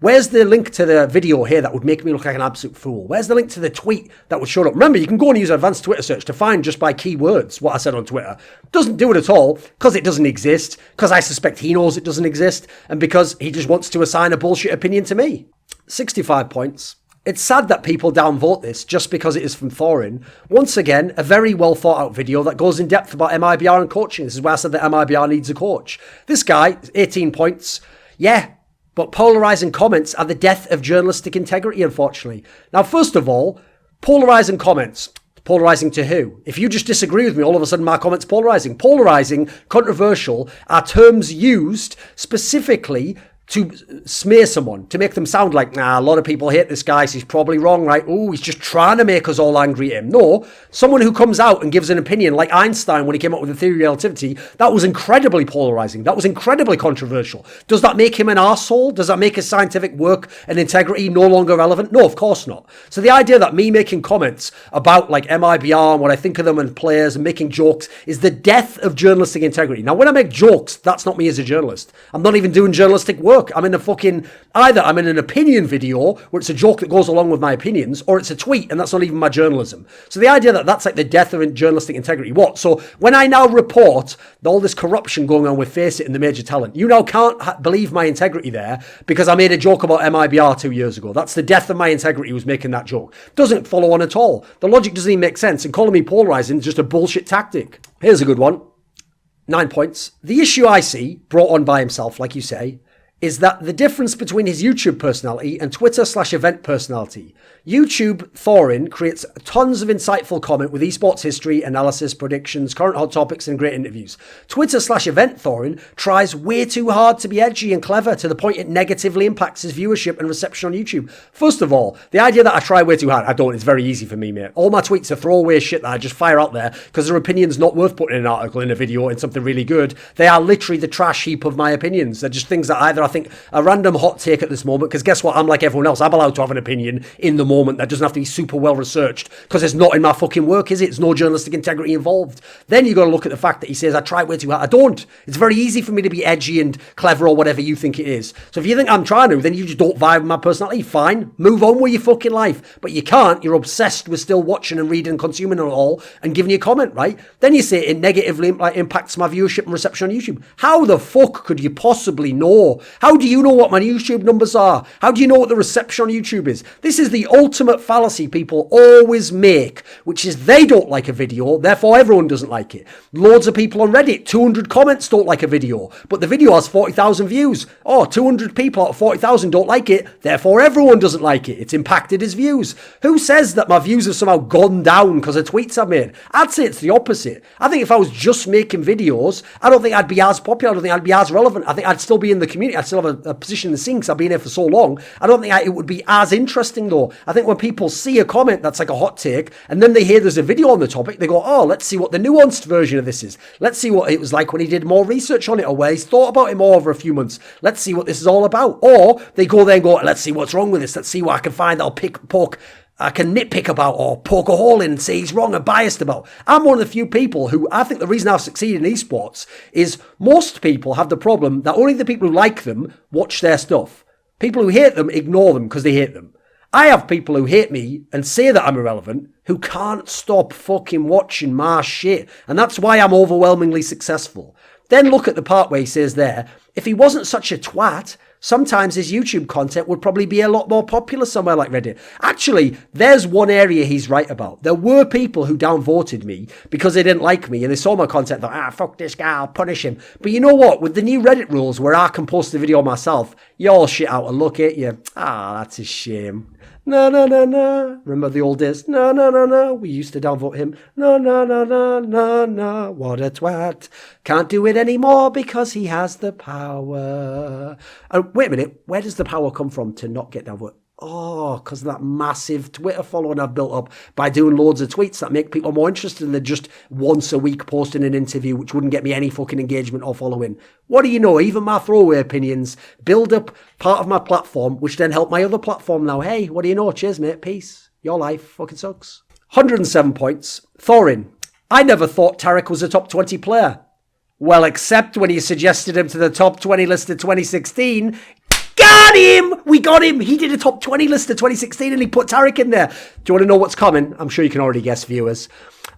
Where's the link to the video here that would make me look like an absolute fool? Where's the link to the tweet that would show up? Remember, you can go and use an advanced Twitter search to find just by keywords what I said on Twitter. Doesn't do it at all because it doesn't exist, because I suspect he knows it doesn't exist, and because he just wants to assign a bullshit opinion to me. 65 points. It's sad that people downvote this just because it is from Thorin. Once again, a very well thought out video that goes in depth about MIBR and coaching. This is why I said that MIBR needs a coach. This guy, 18 points. Yeah, but polarizing comments are the death of journalistic integrity, unfortunately. Now, first of all, polarizing comments. Polarizing to who? If you just disagree with me, all of a sudden my comment's polarizing. Polarizing, controversial, are terms used specifically to smear someone, to make them sound like, nah, a lot of people hate this guy, so he's probably wrong, right? Oh, he's just trying to make us all angry at him. No, someone who comes out and gives an opinion, like Einstein when he came up with the theory of relativity, that was incredibly polarizing. That was incredibly controversial. Does that make him an arsehole? Does that make his scientific work and integrity no longer relevant? No, of course not. So the idea that me making comments about like MIBR and what I think of them and players and making jokes is the death of journalistic integrity. Now, when I make jokes, that's not me as a journalist. I'm not even doing journalistic work. I'm in a fucking, either I'm in an opinion video where it's a joke that goes along with my opinions, or it's a tweet and that's not even my journalism. So the idea that that's like the death of journalistic integrity, what? So when I now report all this corruption going on with VeXii and the major talent, you now can't believe my integrity there because I made a joke about MIBR 2 years ago. That's the death of my integrity, was making that joke. Doesn't follow on at all. The logic doesn't even make sense, and calling me polarizing is just a bullshit tactic. Here's a good one. 9 points. The issue I see, brought on by himself, like you say, is that the difference between his YouTube personality and Twitter/event personality. YouTube, Thorin creates tons of insightful comment with esports history, analysis, predictions, current hot topics, and great interviews. Twitter/event Thorin tries way too hard to be edgy and clever to the point it negatively impacts his viewership and reception on YouTube. First of all, the idea that I try way too hard, I don't. It's very easy for me, mate. All my tweets are throwaway shit that I just fire out there because their opinion's not worth putting in an article, in a video, in something really good. They are literally the trash heap of my opinions. They're just things that either I think a random hot take at this moment, because guess what? I'm like everyone else. I'm allowed to have an opinion in the moment that doesn't have to be super well researched because it's not in my fucking work, is it? It's no journalistic integrity involved. Then you got to look at the fact that he says I try way too hard. I don't. It's very easy for me to be edgy and clever or whatever you think it is. So if you think I'm trying to, then you just don't vibe with my personality. Fine. Move on with your fucking life. But you can't. You're obsessed with still watching and reading and consuming it all and giving you a comment, right? Then you say it negatively impacts my viewership and reception on YouTube. How the fuck could you possibly know? How do you know what my YouTube numbers are? How do you know what the reception on YouTube is? This is the ultimate fallacy people always make, which is they don't like a video, therefore everyone doesn't like it. Loads of people on Reddit, 200 comments don't like a video, but the video has 40,000 views. Oh, 200 people out of 40,000 don't like it, therefore everyone doesn't like it. It's impacted his views. Who says that my views have somehow gone down because of tweets I've made? I'd say it's the opposite. I think if I was just making videos, I don't think I'd be as popular. I don't think I'd be as relevant. I think I'd still be in the community. I'd still have a position in the scene because I've been here for so long. I don't think it would be as interesting though. I think when people see a comment that's like a hot take and then they hear there's a video on the topic, they go, oh, let's see what the nuanced version of this is. Let's see what it was like when he did more research on it, or where he's thought about it more over a few months. Let's see what this is all about. Or they go there and go, let's see what's wrong with this. Let's see what I can find I can nitpick about or poke a hole in and say he's wrong and biased about. I'm one of the few people who, I think the reason I've succeeded in esports is most people have the problem that only the people who like them watch their stuff. People who hate them ignore them because they hate them. I have people who hate me and say that I'm irrelevant who can't stop fucking watching my shit. And that's why I'm overwhelmingly successful. Then look at the part where he says there, if he wasn't such a twat, sometimes his YouTube content would probably be a lot more popular somewhere like Reddit. Actually, there's one area he's right about. There were people who downvoted me because they didn't like me and they saw my content and thought, fuck this guy, I'll punish him. But you know what? With the new Reddit rules where I can post the video myself, you all shit out and look at you. That's a shame. No. Remember the old days? No. We used to downvote him. No. What a twat. Can't do it anymore because he has the power. Wait a minute. Where does the power come from to not get downvoted? Oh, because of that massive Twitter following I've built up by doing loads of tweets that make people more interested than just once a week posting an interview, which wouldn't get me any fucking engagement or following. What do you know? Even my throwaway opinions build up part of my platform, which then help my other platform now. Hey, what do you know? Cheers, mate. Peace. Your life fucking sucks. 107 points. Thorin. I never thought Tarek was a top 20 player. Well, except when you suggested him to the top 20 list of 2016. Got him! We got him! He did a top 20 list of 2016 and he put Tarek in there. Do you want to know what's coming? I'm sure you can already guess, viewers.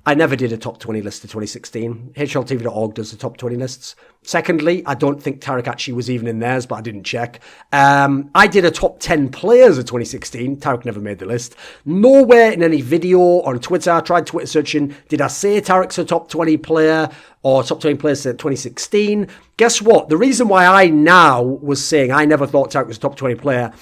I never did a top 20 list of 2016. HLTV.org does the top 20 lists. Secondly, I don't think Tarek actually was even in theirs, but I didn't check. I did a top 10 players of 2016. Tarek never made the list. Nowhere in any video or on Twitter, I tried Twitter searching, did I say Tarek's a top 20 player or top 20 players of 2016? Guess what? The reason why I now was saying I never thought Tarek was a top 20 player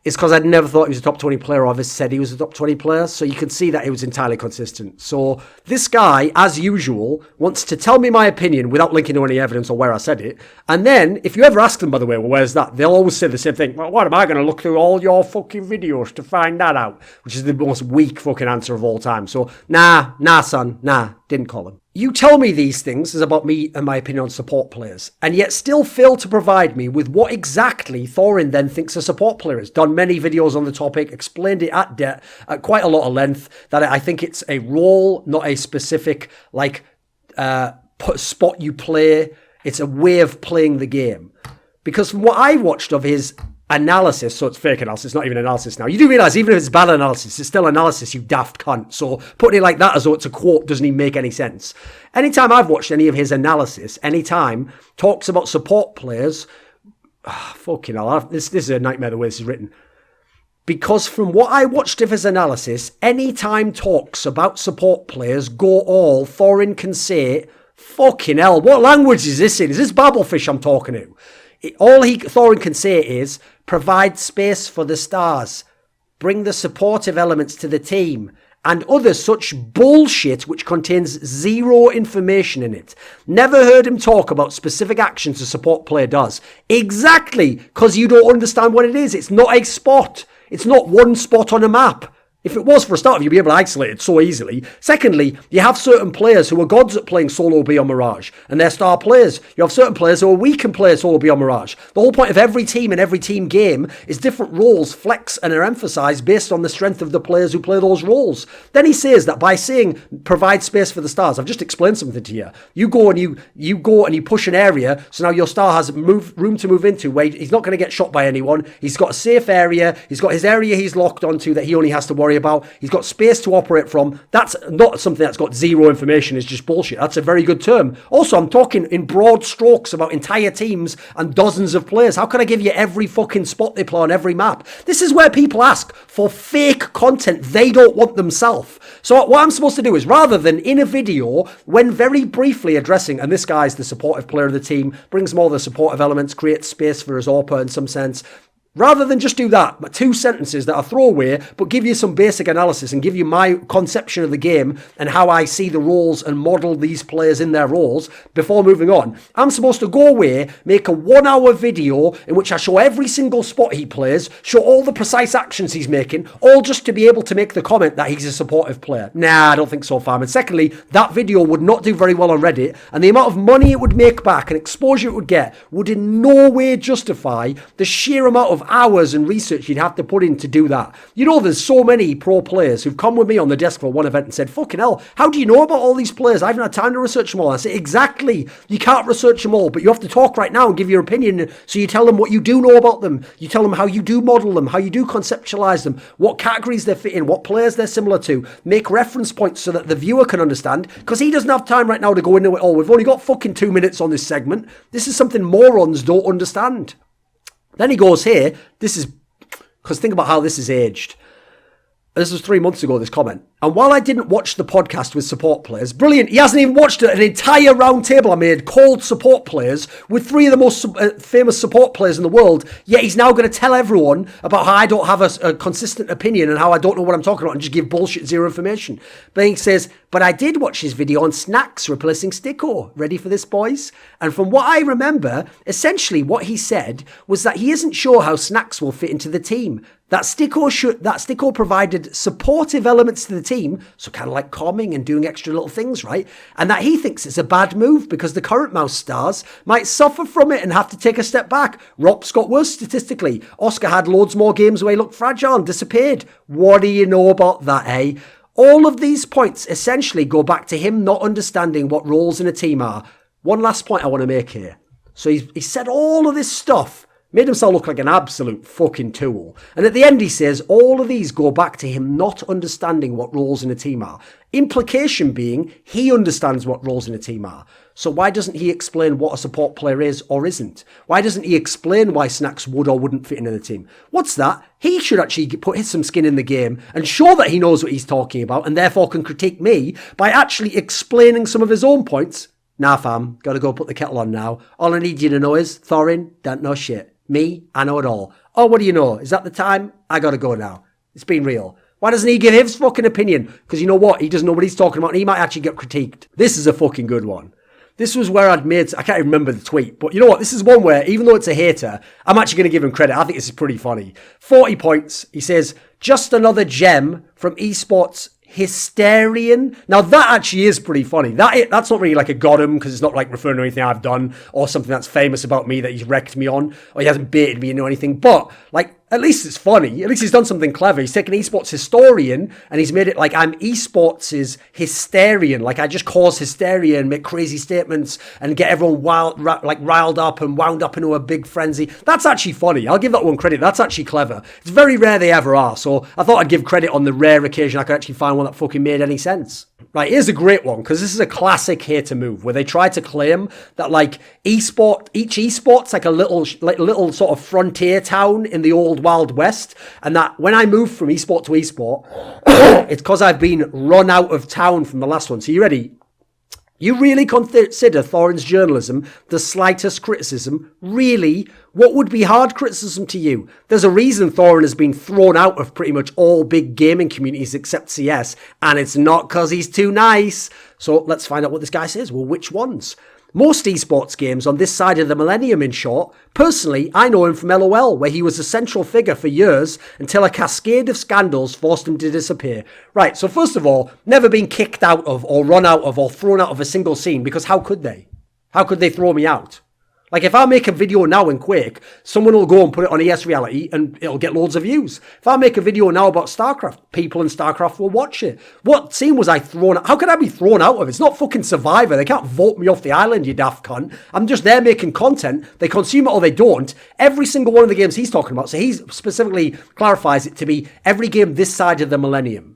is because I'd never thought he was a top 20 player or ever said he was a top 20 player. So you can see that it was entirely consistent. So this guy, as usual, wants to tell me my opinion without linking to any evidence or where I said it. And then, if you ever ask them, by the way, well, where's that? They'll always say the same thing. Well, what am I going to look through all your fucking videos to find that out? Which is the most weak fucking answer of all time. So, nah, son, didn't call him. You tell me these things is about me and my opinion on support players, and yet still fail to provide me with what exactly Thorin then thinks a support player is. Done many videos on the topic, explained it at quite a lot of length, that I think it's a role, not a specific, spot you play. It's a way of playing the game. Because from what I watched of his analysis, so it's fake analysis, not even analysis now. You do realise, even if it's bad analysis, it's still analysis, you daft cunt. So putting it like that as though it's a quote doesn't even make any sense. Anytime I've watched any of his analysis, anytime talks about support players, fucking hell, this is a nightmare the way this is written. Because from what I watched of his analysis, anytime talks about support players go all, Thorin can say, fucking hell, what language is this in? Is this Babelfish I'm talking to? All Thorin can say is, provide space for the stars, bring the supportive elements to the team, and other such bullshit which contains zero information in it. Never heard him talk about specific actions a support player does. Exactly, because you don't understand what it is. It's not a spot. It's not one spot on a map. If it was for a start, you'd be able to isolate it so easily. Secondly, you have certain players who are gods at playing solo Beyond Mirage, and they're star players. You have certain players who are weak and play solo Beyond Mirage. The whole point of every team and every team game is different roles flex and are emphasised based on the strength of the players who play those roles. Then he says that by saying provide space for the stars, I've just explained something to you. You go and you push an area, so now your star has room to move into where he's not going to get shot by anyone. He's got a safe area. He's got his area he's locked onto that he only has to worry about. He's got space to operate from. That's not something that's got zero information. It's just bullshit. That's a very good term. Also, I'm talking in broad strokes about entire teams and dozens of players. How can I give you every fucking spot they play on every map? This is where people ask for fake content they don't want themselves. So what I'm supposed to do is, rather than in a video, when very briefly addressing, and this guy's the supportive player of the team, brings more of the supportive elements, creates space for his AWPer in some sense, rather than just do that, but 2 sentences that are throwaway, but give you some basic analysis and give you my conception of the game and how I see the roles and model these players in their roles before moving on, I'm supposed to go away, make a 1-hour video in which I show every single spot he plays, show all the precise actions he's making, all just to be able to make the comment that he's a supportive player. Nah, I don't think so, fam. And secondly, that video would not do very well on Reddit, and the amount of money it would make back and exposure it would get would in no way justify the sheer amount of hours and research you'd have to put in to do that. You know, there's so many pro players who've come with me on the desk for one event and said, fucking hell, how do you know about all these players? I haven't had time to research them all. I say, exactly. You can't research them all, but you have to talk right now and give your opinion. So you tell them what you do know about them. You tell them how you do model them, how you do conceptualize them, what categories they fit in, what players they're similar to. Make reference points so that the viewer can understand, because he doesn't have time right now to go into it all. We've only got fucking 2 minutes on this segment. This is something morons don't understand. Then he goes here, this is, because think about how this is aged. This was 3 months ago, this comment. And while I didn't watch the podcast with support players, brilliant, he hasn't even watched it, an entire round table I made called support players with 3 of the most famous support players in the world, yet he's now going to tell everyone about how I don't have a consistent opinion and how I don't know what I'm talking about and just give bullshit zero information. But he says, but I did watch his video on snacks replacing Scrilluminati. Ready for this, boys? And from what I remember, essentially what he said was that he isn't sure how snacks will fit into the team. That Scrilluminati provided supportive elements to the team, so kind of like calming and doing extra little things, right? And that he thinks it's a bad move because the current mouse stars might suffer from it and have to take a step back. Rop's got worse statistically. Oscar had loads more games where he looked fragile and disappeared. What do you know about that, eh? All of these points essentially go back to him not understanding what roles in a team are. One last point I want to make here. So he said all of this stuff, made himself look like an absolute fucking tool. And at the end he says all of these go back to him not understanding what roles in a team are. Implication being he understands what roles in a team are. So why doesn't he explain what a support player is or isn't? Why doesn't he explain why snacks would or wouldn't fit into the team? What's that? He should actually put some skin in the game and show that he knows what he's talking about and therefore can critique me by actually explaining some of his own points. Nah, fam, gotta go put the kettle on now. All I need you to know is Thorin don't know shit. Me, I know it all. Oh, what do you know? Is that the time? I gotta go now. It's been real. Why doesn't he give his fucking opinion? Because you know what? He doesn't know what he's talking about and he might actually get critiqued. This is a fucking good one. This was where I'd made, I can't even remember the tweet, but you know what? This is one where, even though it's a hater, I'm actually going to give him credit. I think this is pretty funny. 40 points. He says, just another gem from esports Hysterian. Now that actually is pretty funny. That's not really like a got him because it's not like referring to anything I've done or something that's famous about me that he's wrecked me on or he hasn't baited me into anything. But like, at least it's funny. At least he's done something clever. He's taken esports historian and he's made it like I'm esports' hysterian. Like I just cause hysteria and make crazy statements and get everyone riled up and wound up into a big frenzy. That's actually funny. I'll give that one credit. That's actually clever. It's very rare they ever are. So I thought I'd give credit on the rare occasion I could actually find one that fucking made any sense. Right, here's a great one, because this is a classic hater move, where they try to claim that, like, each esport's like a little sort of frontier town in the old Wild West, and that when I moved from esport to esport, it's because I've been run out of town from the last one. So you ready? You really consider Thorin's journalism the slightest criticism? Really? What would be hard criticism to you? There's a reason Thorin has been thrown out of pretty much all big gaming communities except CS, and it's not because he's too nice. So let's find out what this guy says. Well, which ones? Most esports games on this side of the millennium, in short. Personally, I know him from LOL, where he was a central figure for years until a cascade of scandals forced him to disappear. Right, so first of all, never been kicked out of or run out of or thrown out of a single scene, because how could they? How could they throw me out? Like, if I make a video now in Quake, someone will go and put it on ES Reality and it'll get loads of views. If I make a video now about Starcraft, people in Starcraft will watch it. What scene was I thrown out? How could I be thrown out of? It's not fucking Survivor. They can't vote me off the island, you daft cunt. I'm just there making content. They consume it or they don't. Every single one of the games he's talking about, so he specifically clarifies it to be every game this side of the millennium.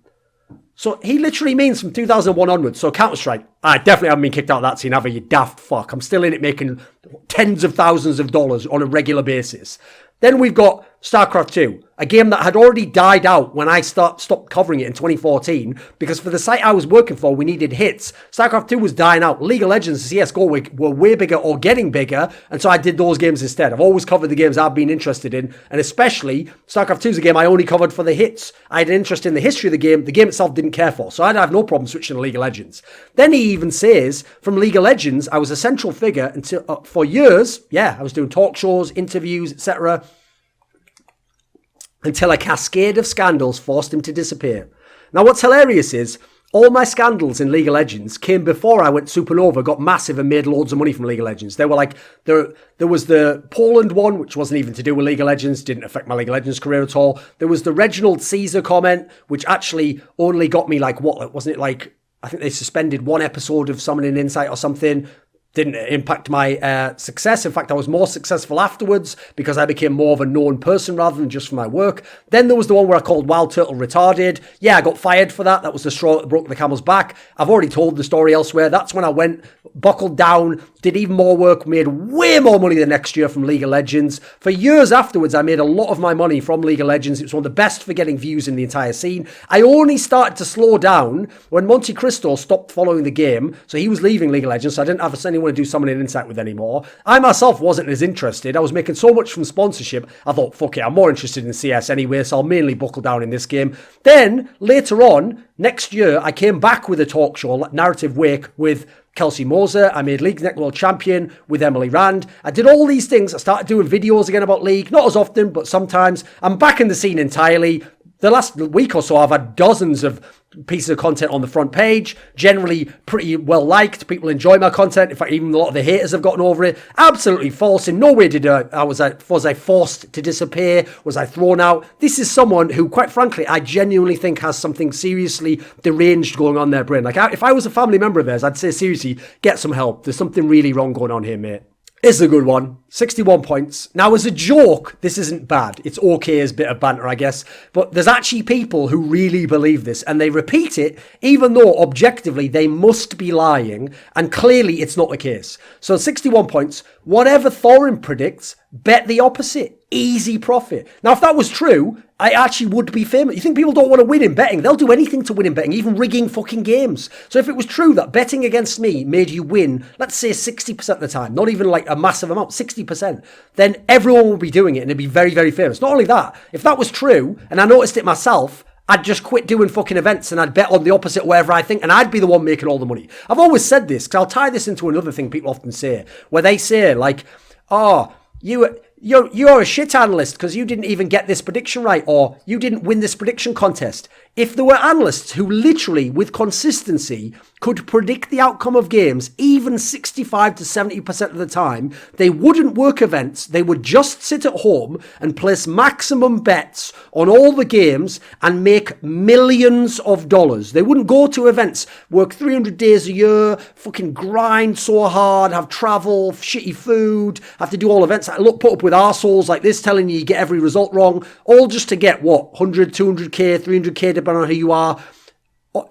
So he literally means from 2001 onwards. So Counter-Strike, I definitely haven't been kicked out of that scene, have I, you daft fuck? I'm still in it making tens of thousands of dollars on a regular basis. Then we've got StarCraft 2, a game that had already died out when I stopped covering it in 2014, because for the site I was working for, we needed hits. StarCraft 2 was dying out. League of Legends and CSGO were way bigger or getting bigger, and so I did those games instead. I've always covered the games I've been interested in, and especially StarCraft 2 is a game I only covered for the hits. I had an interest in the history of the game itself didn't care for, so I'd have no problem switching to League of Legends. Then he even says, from League of Legends, I was a central figure until for years. Yeah, I was doing talk shows, interviews, etc., until a cascade of scandals forced him to disappear. Now, what's hilarious is, all my scandals in League of Legends came before I went supernova, got massive and made loads of money from League of Legends. They were like, there was the Poland one, which wasn't even to do with League of Legends, didn't affect my League of Legends career at all. There was the Reginald Caesar comment, which actually only got me like, what, wasn't it like, I think they suspended one episode of Summoning Insight or something. Didn't impact my success. In fact, I was more successful afterwards because I became more of a known person rather than just for my work. Then there was the one where I called Wild Turtle retarded. Yeah, I got fired for that. That was the straw that broke the camel's back. I've already told the story elsewhere. That's when I went, buckled down, did even more work, made way more money the next year from League of Legends. For years afterwards, I made a lot of my money from League of Legends. It was one of the best for getting views in the entire scene. I only started to slow down when Monte Cristo stopped following the game. So he was leaving League of Legends, so I didn't have anyone to do Summoning Insight with anymore. I myself wasn't as interested. I was making so much from sponsorship, I thought, fuck it, I'm more interested in CS anyway, so I'll mainly buckle down in this game. Then, later on, next year, I came back with a talk show, Narrative Wake, with Kelsey Moser. I made League World Champion with Emily Rand. I did all these things. I started doing videos again about League, not as often, but sometimes. I'm back in the scene entirely. The last week or so, I've had dozens of pieces of content on the front page, generally pretty well liked. People enjoy my content. In fact, even a lot of the haters have gotten over it. Absolutely false. In no way was I forced to disappear. Was I thrown out? This is someone who, quite frankly, I genuinely think has something seriously deranged going on in their brain. Like, if I was a family member of theirs, I'd say, seriously, get some help. There's something really wrong going on here, mate. This is a good one. 61 points. Now, as a joke, this isn't bad. It's okay as a bit of banter, I guess. But there's actually people who really believe this, and they repeat it, even though objectively they must be lying, and clearly it's not the case. So 61 points. Whatever Thorin predicts, bet the opposite. Easy profit. Now, if that was true, I actually would be famous. You think people don't want to win in betting? They'll do anything to win in betting, even rigging fucking games. So if it was true that betting against me made you win, let's say 60% of the time, not even like a massive amount, 60%, then everyone would be doing it and it'd be very, very famous. Not only that, if that was true, and I noticed it myself, I'd just quit doing fucking events and I'd bet on the opposite wherever I think, and I'd be the one making all the money. I've always said this, because I'll tie this into another thing people often say, where they say like, oh, you're a shit analyst because you didn't even get this prediction right, or you didn't win this prediction contest. If there were analysts who literally, with consistency, could predict the outcome of games, even 65 to 70% of the time, they wouldn't work events. They would just sit at home and place maximum bets on all the games and make millions of dollars. They wouldn't go to events, work 300 days a year, fucking grind so hard, have travel, shitty food, have to do all events, put up with arseholes like this telling you get every result wrong, all just to get, 100, 200k, 300k, depending on who you are.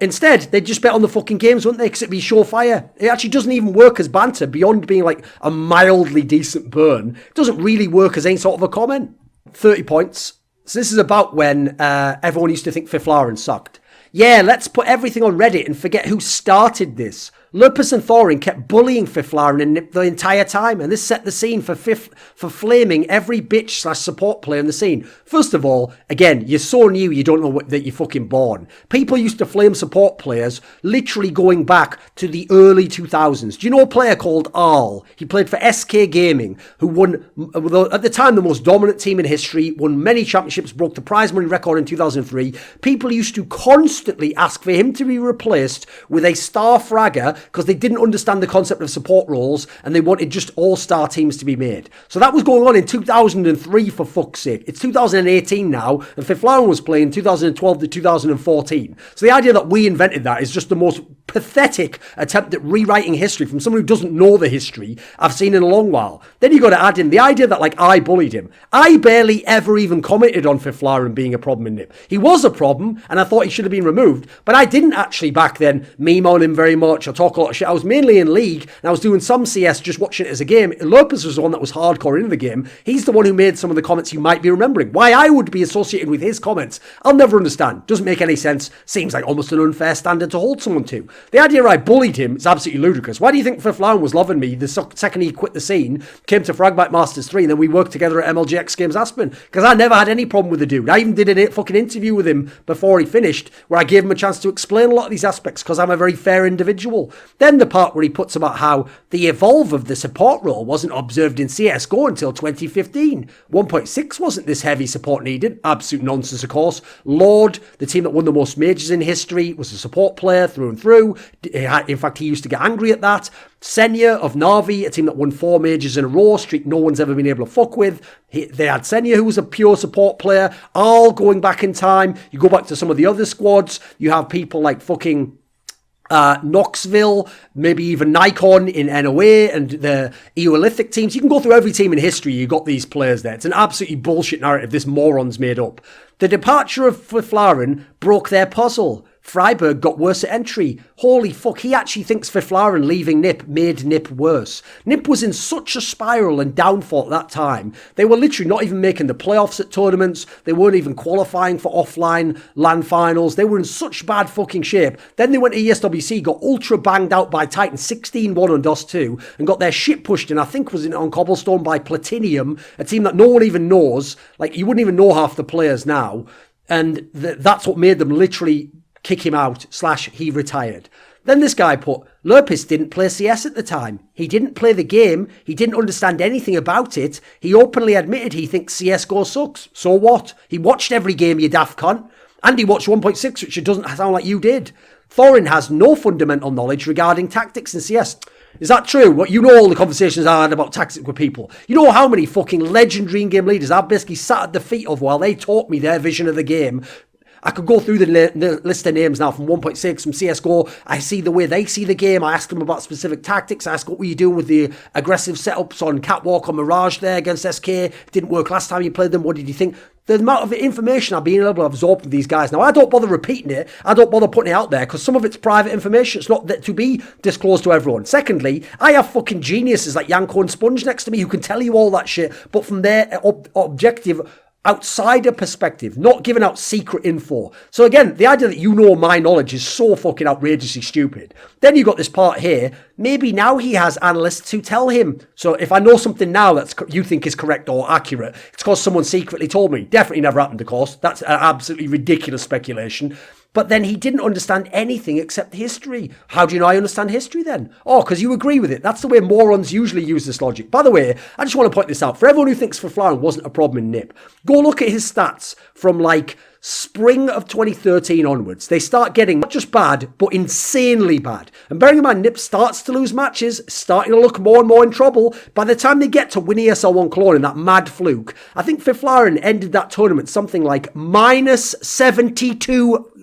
Instead, they'd just bet on the fucking games, wouldn't they? Because it'd be surefire. It actually doesn't even work as banter beyond being like a mildly decent burn. It doesn't really work as any sort of a comment. 30 points. So this is about when everyone used to think Fifth Lauren sucked. Yeah, let's put everything on Reddit and forget who started this. Lupus and Thorin kept bullying Fiflarin and Nip the entire time, and this set the scene for flaming every bitch/support player in the scene. First of all, again, you're so new you don't know that you're fucking born. People used to flame support players literally going back to the early 2000s. Do you know a player called Arl? He played for SK Gaming, who won, at the time, the most dominant team in history, won many championships, broke the prize money record in 2003. People used to constantly ask for him to be replaced with a star fragger because they didn't understand the concept of support roles and they wanted just all-star teams to be made. So that was going on in 2003, for fuck's sake. It's 2018 now, and Fiflarin was playing 2012 to 2014. So the idea that we invented that is just the most pathetic attempt at rewriting history from someone who doesn't know the history I've seen in a long while. Then you got to add in the idea that, like, I bullied him. I barely ever even commented on Fiflarin being a problem in NiP. He was a problem, and I thought he should have been removed, but I didn't actually back then meme on him very much or talk a lot of shit. I was mainly in League, and I was doing some CS, just watching it as a game. Lopez was the one that was hardcore into the game. He's the one who made some of the comments you might be remembering. Why I would be associated with his comments, I'll never understand. Doesn't make any sense. Seems like almost an unfair standard to hold someone to. The idea I bullied him is absolutely ludicrous. Why do you think Fiflarin was loving me the second he quit the scene, came to Fragbite Masters 3, and then we worked together at MLGX Games Aspen? Because I never had any problem with the dude. I even did a fucking interview with him before he finished, where I gave him a chance to explain a lot of these aspects, because I'm a very fair individual. Then the part where he puts about how the evolve of the support role wasn't observed in CSGO until 2015. 1.6 wasn't this heavy support needed. Absolute nonsense, of course. Lord, the team that won the most majors in history, was a support player through and through. In fact, he used to get angry at that. Senya of Na'Vi, a team that won 4 majors in a row, streak no one's ever been able to fuck with. They had Senya, who was a pure support player. All going back in time. You go back to some of the other squads. You have people like fucking Knoxville, maybe even Nikon in NOA and the Eolithic teams. You can go through every team in history. You got these players there. It's an absolutely bullshit narrative this moron's made up. The departure of Fiflarin broke their puzzle. Freiburg got worse at entry. Holy fuck, he actually thinks Fiflarin leaving NiP made NiP worse. NiP was in such a spiral and downfall at that time. They were literally not even making the playoffs at tournaments. They weren't even qualifying for offline LAN finals. They were in such bad fucking shape. Then they went to ESWC, got ultra banged out by Titan 16-1 on DOS 2, and got their shit pushed in, I think was on Cobblestone by Platinum, a team that no one even knows. Like, you wouldn't even know half the players now. And that's what made them literally kick him out / he retired. Then this guy put, Lupus didn't play CS at the time. He didn't play the game. He didn't understand anything about it. He openly admitted he thinks CSGO sucks. So what? He watched every game, you daft cunt. And he watched 1.6, which it doesn't sound like you did. Thorin has no fundamental knowledge regarding tactics in CS. Is that true? What, you know all the conversations I had about tactics with people. You know how many fucking legendary in-game leaders I've basically sat at the feet of while they taught me their vision of the game. I could go through the list of names now from 1.6, from CSGO. I see the way they see the game. I ask them about specific tactics. I ask, what were you doing with the aggressive setups on Catwalk or Mirage there against SK? Didn't work last time you played them. What did you think? The amount of information I've been able to absorb from these guys. Now, I don't bother repeating it. I don't bother putting it out there because some of it's private information. It's not to be disclosed to everyone. Secondly, I have fucking geniuses like Yanko and Sponge next to me who can tell you all that shit, but from their objective outsider perspective, not giving out secret info. So again, the idea that you know my knowledge is so fucking outrageously stupid. Then you got this part here. Maybe now he has analysts who tell him. So if I know something now that you think is correct or accurate, it's because someone secretly told me. Definitely never happened, of course. That's an absolutely ridiculous speculation. But then he didn't understand anything except history. How do you know I understand history then? Oh, because you agree with it. That's the way morons usually use this logic. By the way, I just want to point this out. For everyone who thinks Fiflarin wasn't a problem in NiP, go look at his stats from like spring of 2013 onwards. They start getting not just bad, but insanely bad. And bearing in mind, NiP starts to lose matches, starting to look more and more in trouble. By the time they get to win ESL1 Cologne in that mad fluke, I think Fiflarin ended that tournament something like minus 72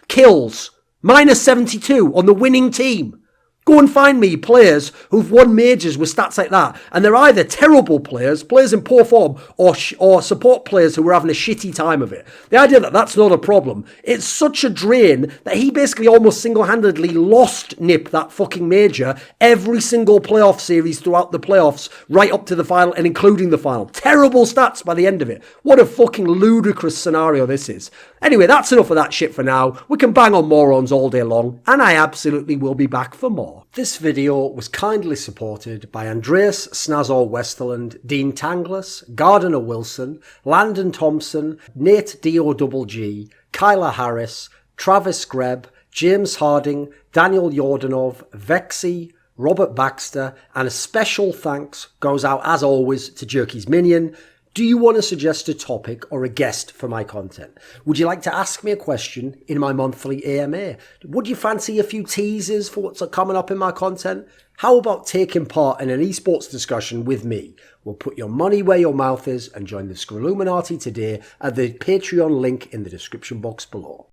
kills. Minus 72 on the winning team. Go and find me players who've won majors with stats like that. And they're either terrible players in poor form, or support players who were having a shitty time of it. The idea that that's not a problem, it's such a drain that he basically almost single-handedly lost NiP that fucking major every single playoff series throughout the playoffs, right up to the final and including the final. Terrible stats by the end of it. What a fucking ludicrous scenario this is. Anyway, that's enough of that shit for now. We can bang on morons all day long, and I absolutely will be back for more. below. This video was kindly supported by Andreas, Snazore, Westerlund, Dean Tanglis, Gardner Wilson, Landon Thompson, NateDOhDoubleG, Kyla Harris, Travis Greb, James Harding, Daniel Yordanov, VeXii, Robert Baxter, and a special thanks goes out as always to Jerky's Minion. Do you want to suggest a topic or a guest for my content? Would you like to ask me a question in my monthly AMA? Would you fancy a few teasers for what's coming up in my content? How about taking part in an esports discussion with me? Well, put your money where your mouth is and join the Scrilluminati today at the Patreon link in the description box below.